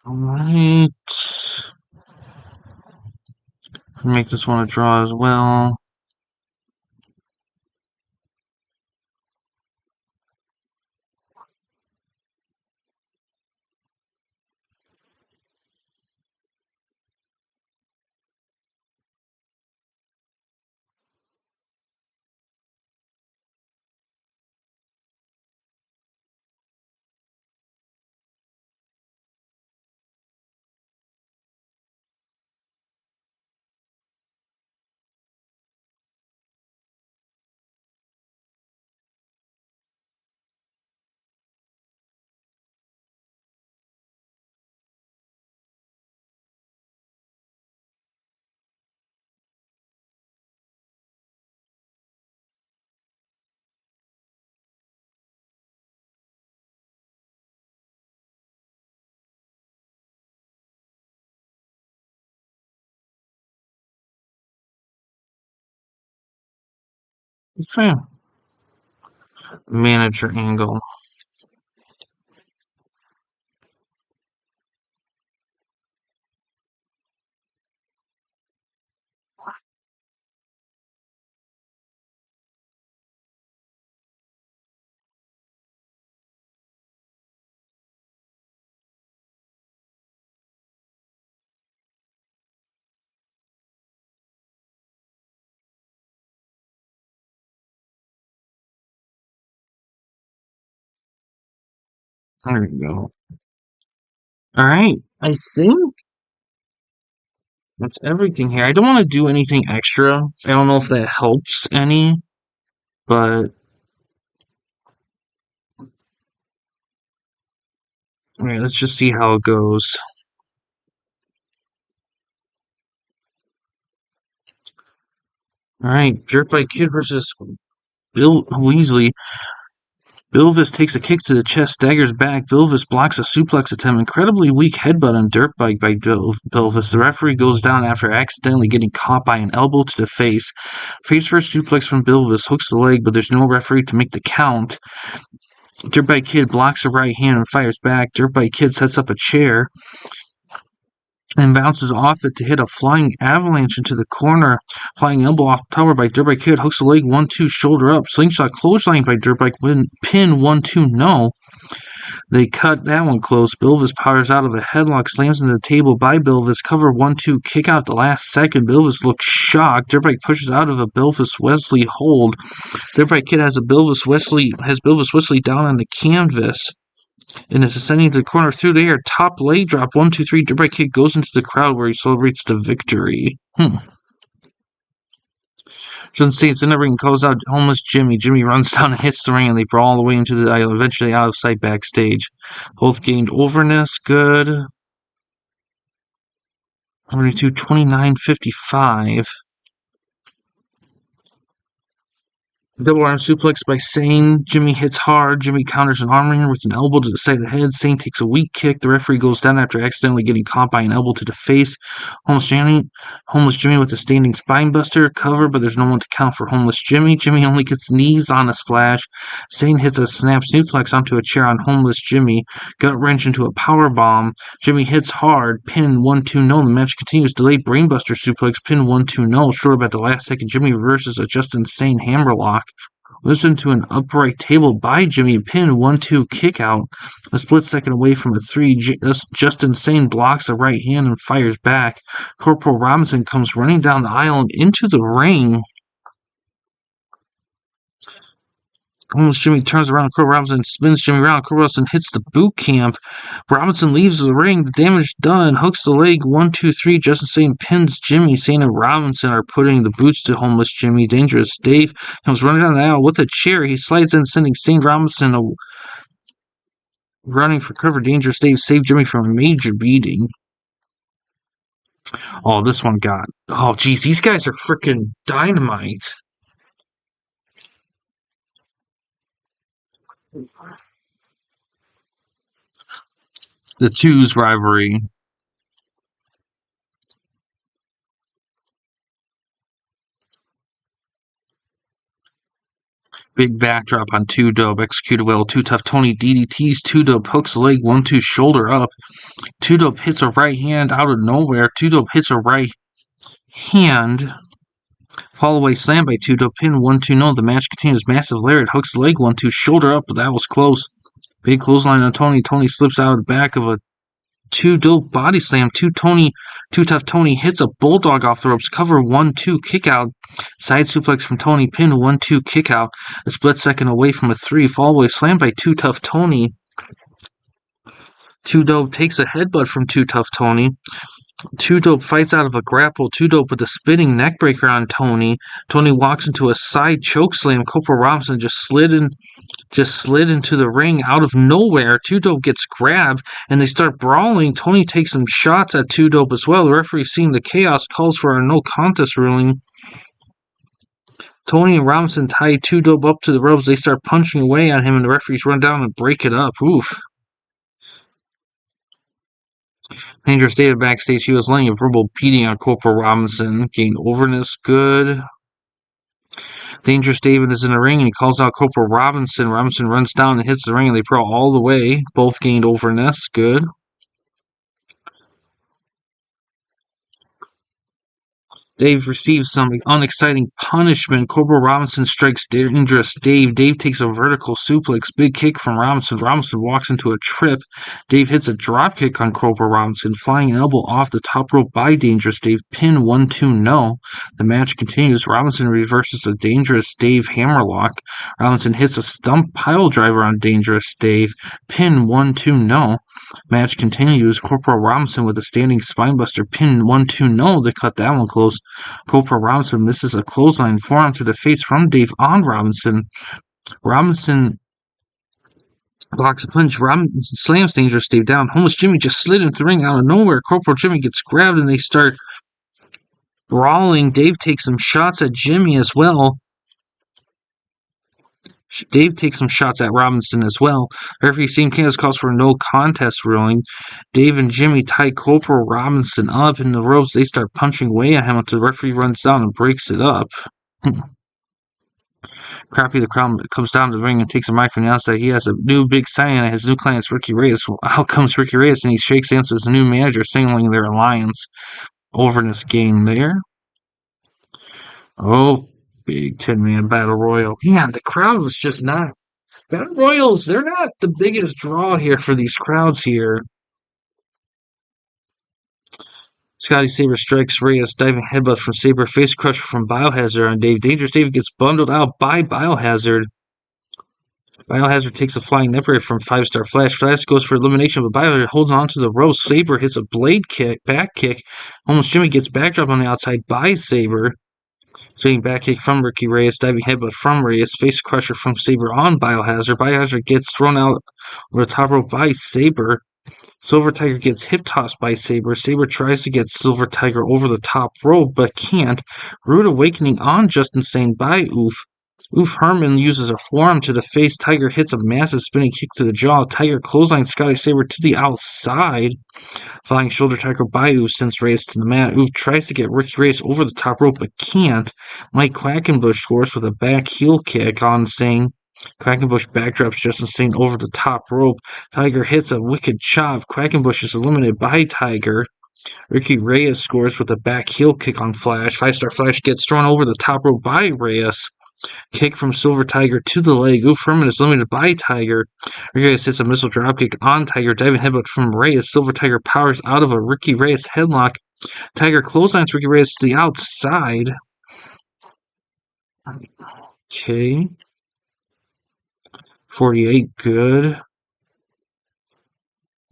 Alright. Make this one a draw as well. Okay. Manager angle. There we go. Alright. I think that's everything here. I don't want to do anything extra. I don't know if that helps any, but alright, let's just see how it goes. Alright, Jerk by Kid versus Bill Weasley. Bilvis takes a kick to the chest, staggers back. Bilvis blocks a suplex attempt. Incredibly weak headbutt on dirt bike by Bilvis. The referee goes down after accidentally getting caught by an elbow to the face. Face first suplex from Bilvis hooks the leg, but there's no referee to make the count. Dirtbike Kid blocks the right hand and fires back. Dirtbike Kid sets up a chair and bounces off it to hit a flying avalanche into the corner. Flying elbow off the tower by Dirtbike Kid. Hooks the leg 1-2 shoulder up. Slingshot clothesline by Dirtbike pin 1-2 no. They cut that one close. Bilvis powers out of a headlock, slams into the table by Bilvis. Cover 1-2 kick out the last second. Bilvis looks shocked. Dirtbike pushes out of a Bilvis Wesley hold. Dirtbike Kid has Bilvis Wesley down on the canvas and is ascending to the corner through the air. Top leg drop 1-2-3. Dirtbike Kid goes into the crowd where he celebrates the victory. Doesn't say it's in the ring, calls out homeless Jimmy. Jimmy runs down and hits the ring, and they brawl all the way into the aisle, eventually out of sight backstage. Both gained overness, good. 42, 29, 55. Double arm suplex by Sane. Jimmy hits hard. Jimmy counters an arm wringer with an elbow to the side of the head. Sane takes a weak kick. The referee goes down after accidentally getting caught by an elbow to the face. Homeless Jimmy with a standing spine buster. Cover, but there's no one to count for Homeless Jimmy. Jimmy only gets knees on a splash. Sane hits a snap suplex onto a chair on Homeless Jimmy. Gut wrench into a power bomb. Jimmy hits hard. Pin 1-2-0. The match continues. Delayed brainbuster suplex. Pin 1-2-0. Short up at the last second. Jimmy reverses a just insane hammerlock. Listen to an upright table by Jimmy. Pin 1-2 kick out. A split second away from a 3. Just insane blocks a right hand and fires back. Corporal Robinson comes running down the aisle and into the ring. Almost Jimmy turns around. Corporal Robinson spins Jimmy around. Corporal Robinson hits the boot camp. Robinson leaves the ring. The damage done. Hooks the leg. 1-2-3. Justin Sane pins Jimmy. Sane and Robinson are putting the boots to Homeless Jimmy. Dangerous Dave comes running down the aisle with a chair. He slides in, sending Sane Robinson running for cover. Dangerous Dave saved Jimmy from a major beating. Oh, this one got... Oh, geez. These guys are freaking dynamite. The Twos rivalry. Big backdrop on 2-Dope. Executed well. 2 Tough Tony DDTs. 2-Dope hooks the leg. 1-2 shoulder up. 2-Dope hits a right hand out of nowhere. 2-Dope hits a right hand. Fall away slam by 2-Dope. Pin 1-2-0. The match continues. Massive lariat. Hooks the leg. 1-2 shoulder up. But that was close. Big clothesline on Tony. Tony slips out of the back of a 2-Dope body slam. 2 Tough Tony hits a bulldog off the ropes. Cover 1-2 kick out. Side suplex from Tony. Pin 1-2 kick out. A split second away from a 3. Fall away slam by 2 Tough Tony. 2-Dope takes a headbutt from 2 Tough Tony. 2-Dope fights out of a grapple. 2-Dope with a spinning neckbreaker on Tony. Tony walks into a side chokeslam. Corporal Robinson just slid into the ring out of nowhere. 2-Dope gets grabbed, and they start brawling. Tony takes some shots at 2-Dope as well. The referee, seeing the chaos, calls for a no contest ruling. Tony and Robinson tie 2-Dope up to the ropes. They start punching away at him, and the referees run down and break it up. Oof. Dangerous David backstage. He was laying a verbal beating on Corporal Robinson. Gained overness. Good. Dangerous David is in the ring and he calls out Corporal Robinson. Robinson runs down and hits the ring and they brawl all the way. Both gained overness. Good. Dave receives some unexciting punishment. Corporal Robinson strikes Dangerous Dave. Dave takes a vertical suplex. Big kick from Robinson. Robinson walks into a trip. Dave hits a drop kick on Corporal Robinson. Flying elbow off the top rope by Dangerous Dave. Pin 1-2-0. The match continues. Robinson reverses a Dangerous Dave hammerlock. Robinson hits a stump pile driver on Dangerous Dave. Pin 1-2-0. Match continues. Corporal Robinson with a standing spinebuster. Pin 1-2-0 to cut that one close. Corporal Robinson misses a clothesline forearm to the face from Dave on Robinson. Robinson blocks a punch. Robinson slams Dangerous Dave down. Homeless Jimmy just slid into the ring out of nowhere. Corporal Jimmy gets grabbed and they start brawling. Dave takes some shots at Jimmy as well. Dave takes some shots at Robinson as well. Referee Steve Candace calls for a no contest ruling. Dave and Jimmy tie Corporal Robinson up in the ropes. They start punching away at him until the referee runs down and breaks it up. Crappy the crowd comes down to the ring and takes a mic from the outside. He has a new big sign and his new client is Ricky Reyes. Out comes Ricky Reyes and he shakes hands with his new manager, signaling their alliance. Overness game there. Oh, big 10-man battle royal. Man, the crowd was just not... Battle royals, they're not the biggest draw here for these crowds here. Scotty Sabre strikes Reyes, diving headbutt from Sabre, face crusher from Biohazard on Dave. Dangerous Dave gets bundled out by Biohazard. Biohazard takes a flying neckbreaker from 5-star Flash. Flash goes for elimination, but Biohazard holds on to the ropes. Sabre hits a blade kick, back kick. Almost Jimmy gets backdrop on the outside by Sabre. Swinging back kick from Ricky Reyes, diving headbutt from Reyes, face crusher from Sabre on Biohazard. Biohazard gets thrown out over the top rope by Sabre. Silver Tiger gets hip tossed by Sabre. Sabre tries to get Silver Tiger over the top rope, but can't. Rude Awakening on Just Insane by Oof. Oof, Herman uses a forearm to the face. Tiger hits a massive spinning kick to the jaw. Tiger clotheslines Scotty Saber to the outside. Flying shoulder tackle by Oof sends Reyes to the mat. Oof tries to get Ricky Reyes over the top rope but can't. Mike Quackenbush scores with a back heel kick on Singh. Quackenbush backdrops Justin Singh over the top rope. Tiger hits a wicked chop. Quackenbush is eliminated by Tiger. Ricky Reyes scores with a back heel kick on Flash. Five-star Flash gets thrown over the top rope by Reyes. Kick from Silver Tiger to the leg. Oof Herman is limited by Tiger. Ricky Reyes hits a missile dropkick on Tiger. Diving headbutt from Reyes. Silver Tiger powers out of a Ricky Reyes headlock. Tiger clotheslines Ricky Reyes to the outside. Okay. 48, good.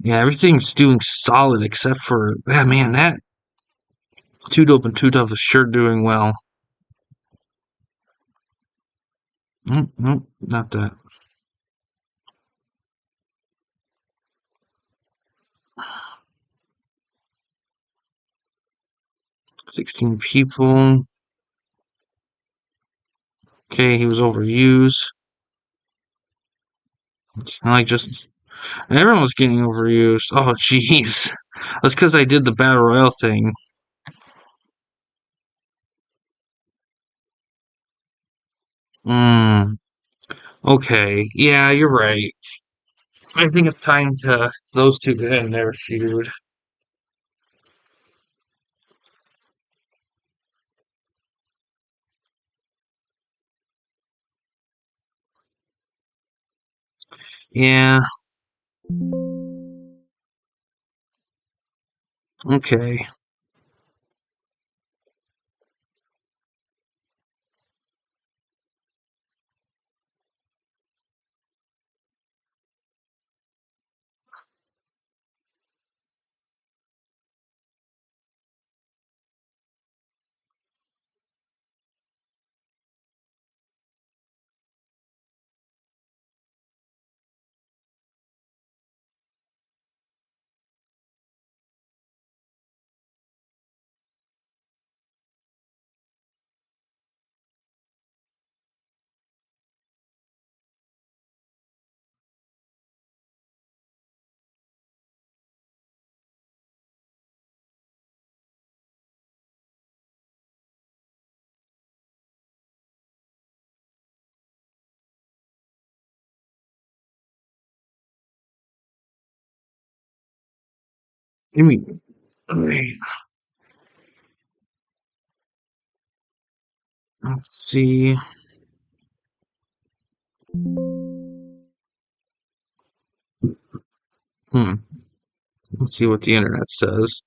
Yeah, everything's doing solid except for, yeah, man, that Too Dope and Too Tough is sure doing well. Nope, not that. 16 people. Okay, he was overused. It's not like just everyone was getting overused. Oh, jeez. That's because I did the Battle Royale thing. Hmm. Okay. Yeah, you're right. I think it's time to those two to end their feud. Yeah. Okay. Give me. Okay. Let's see. Hmm. Let's see what the internet says.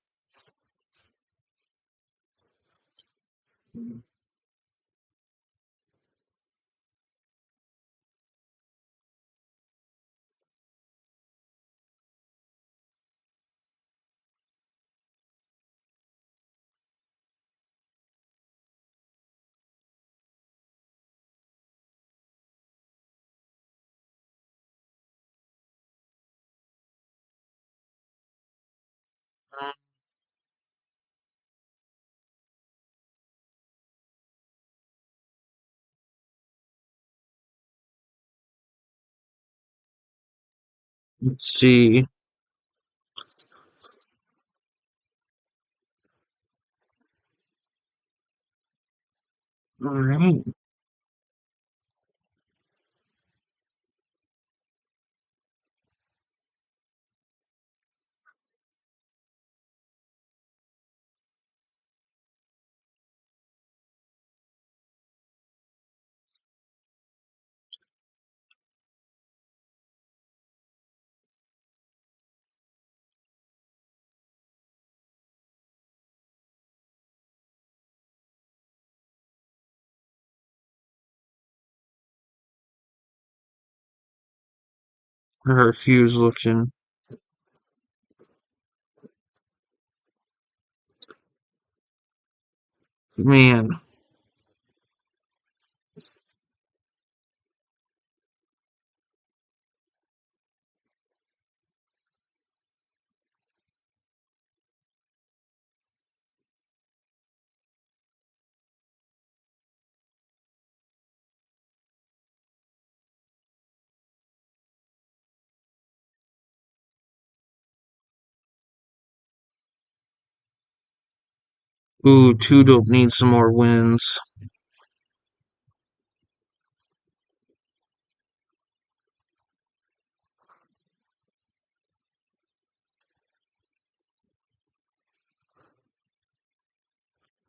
Let's see. All right. Her fuse looking. Man. Ooh, Two Dope needs some more wins.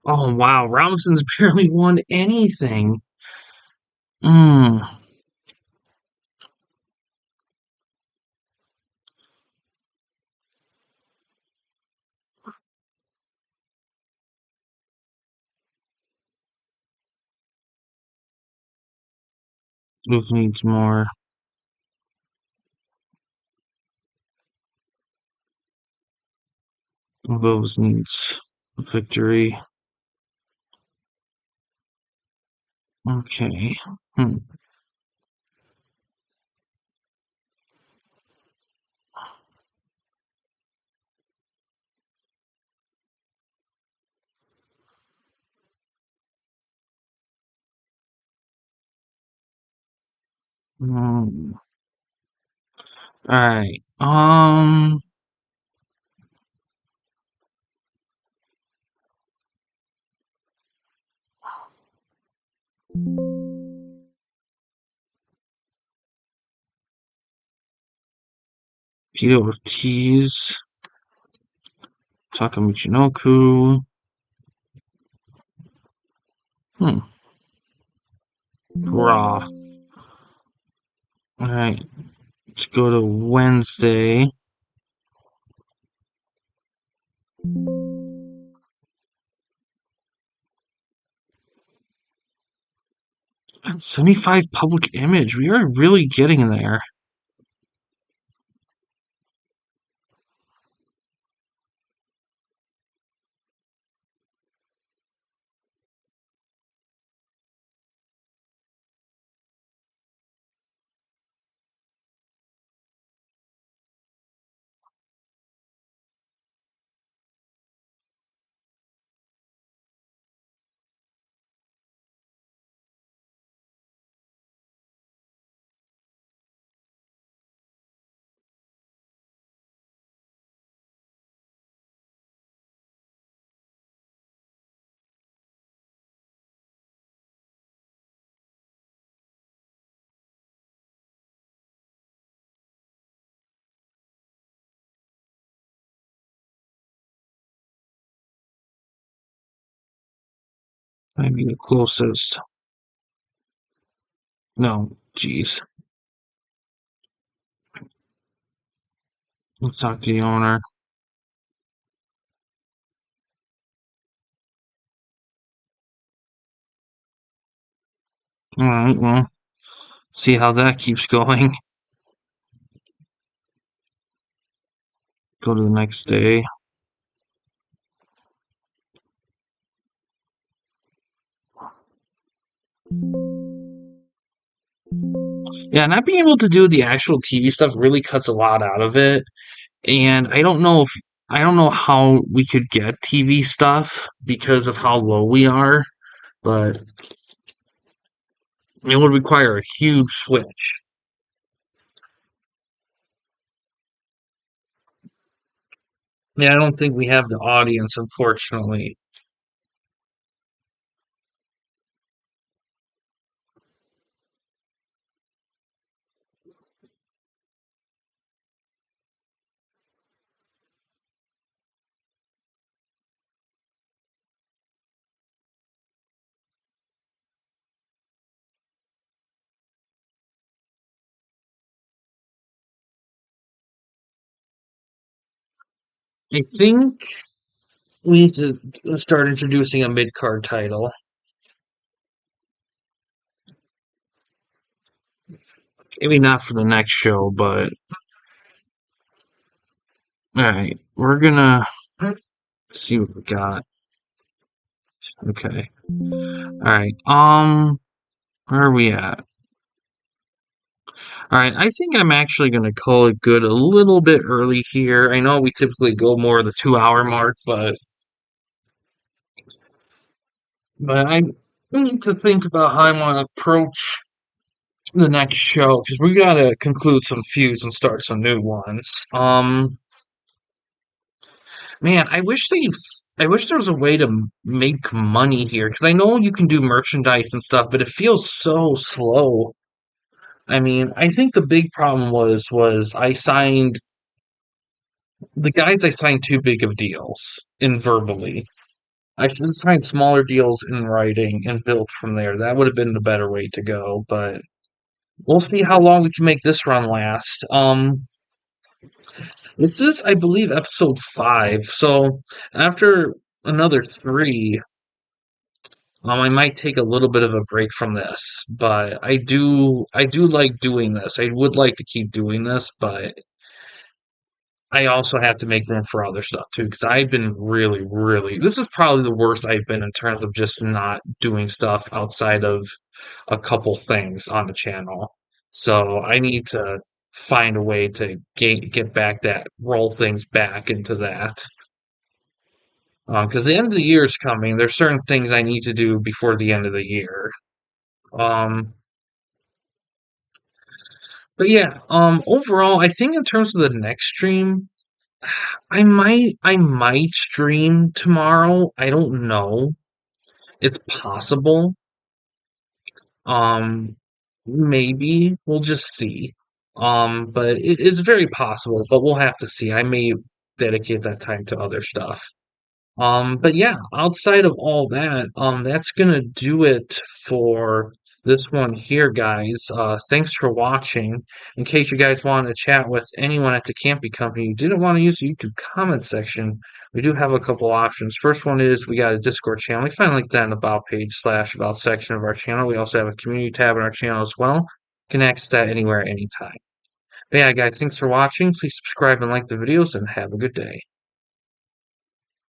Oh wow, Robinson's barely won anything. Hmm. Wolf needs more. Wolves needs a victory. Okay. Hmm. Hmm. All right. Tito Ortiz, Taka Michinoku. Hmm. Raw. All right. Let's go to Wednesday. 75 public image. We are really getting there. Maybe the closest. No, jeez. Let's talk to the owner. All right, well, see how that keeps going. Go to the next day. Yeah, not being able to do the actual TV stuff really cuts a lot out of it. And I don't know how we could get TV stuff because of how low we are, but it would require a huge switch. Yeah, I don't think we have the audience, unfortunately. I think we need to start introducing a mid card title. Maybe not for the next show, but all right, we're gonna see what we got. Okay, all right. Where are we at? All right, I think I'm actually gonna call it good a little bit early here. I know we typically go more the 2 hour mark, but I need to think about how I want to approach the next show because we gotta conclude some feuds and start some new ones. Man, I wish they I wish there was a way to make money here because I know you can do merchandise and stuff, but it feels so slow. I mean, I think the big problem was I signed the guys I signed too big of deals in verbally. I should have signed smaller deals in writing and built from there. That would have been the better way to go, but we'll see how long we can make this run last. This is, I believe, episode 5. So after another 3, I might take a little bit of a break from this, but I do like doing this. I would like to keep doing this, but I also have to make room for other stuff too, because I've been really, really, this is probably the worst I've been in terms of just not doing stuff outside of a couple things on the channel. So I need to find a way to get back that, roll things back into that. Because the end of the year is coming. There's certain things I need to do before the end of the year. Um, but yeah, overall, I think in terms of the next stream, I might stream tomorrow. I don't know. It's possible. Um, maybe we'll just see. But it is very possible, but we'll have to see. I may dedicate that time to other stuff. But yeah, outside of all that, that's gonna do it for this one here, guys. Thanks for watching. In case you guys want to chat with anyone at the Campy Company, you didn't want to use the YouTube comment section, we do have a couple options. First one is we got a Discord channel. You can find a link to that in the about page / about section of our channel. We also have a community tab in our channel as well. You can access that anywhere, anytime. But yeah, guys, thanks for watching. Please subscribe and like the videos, and have a good day.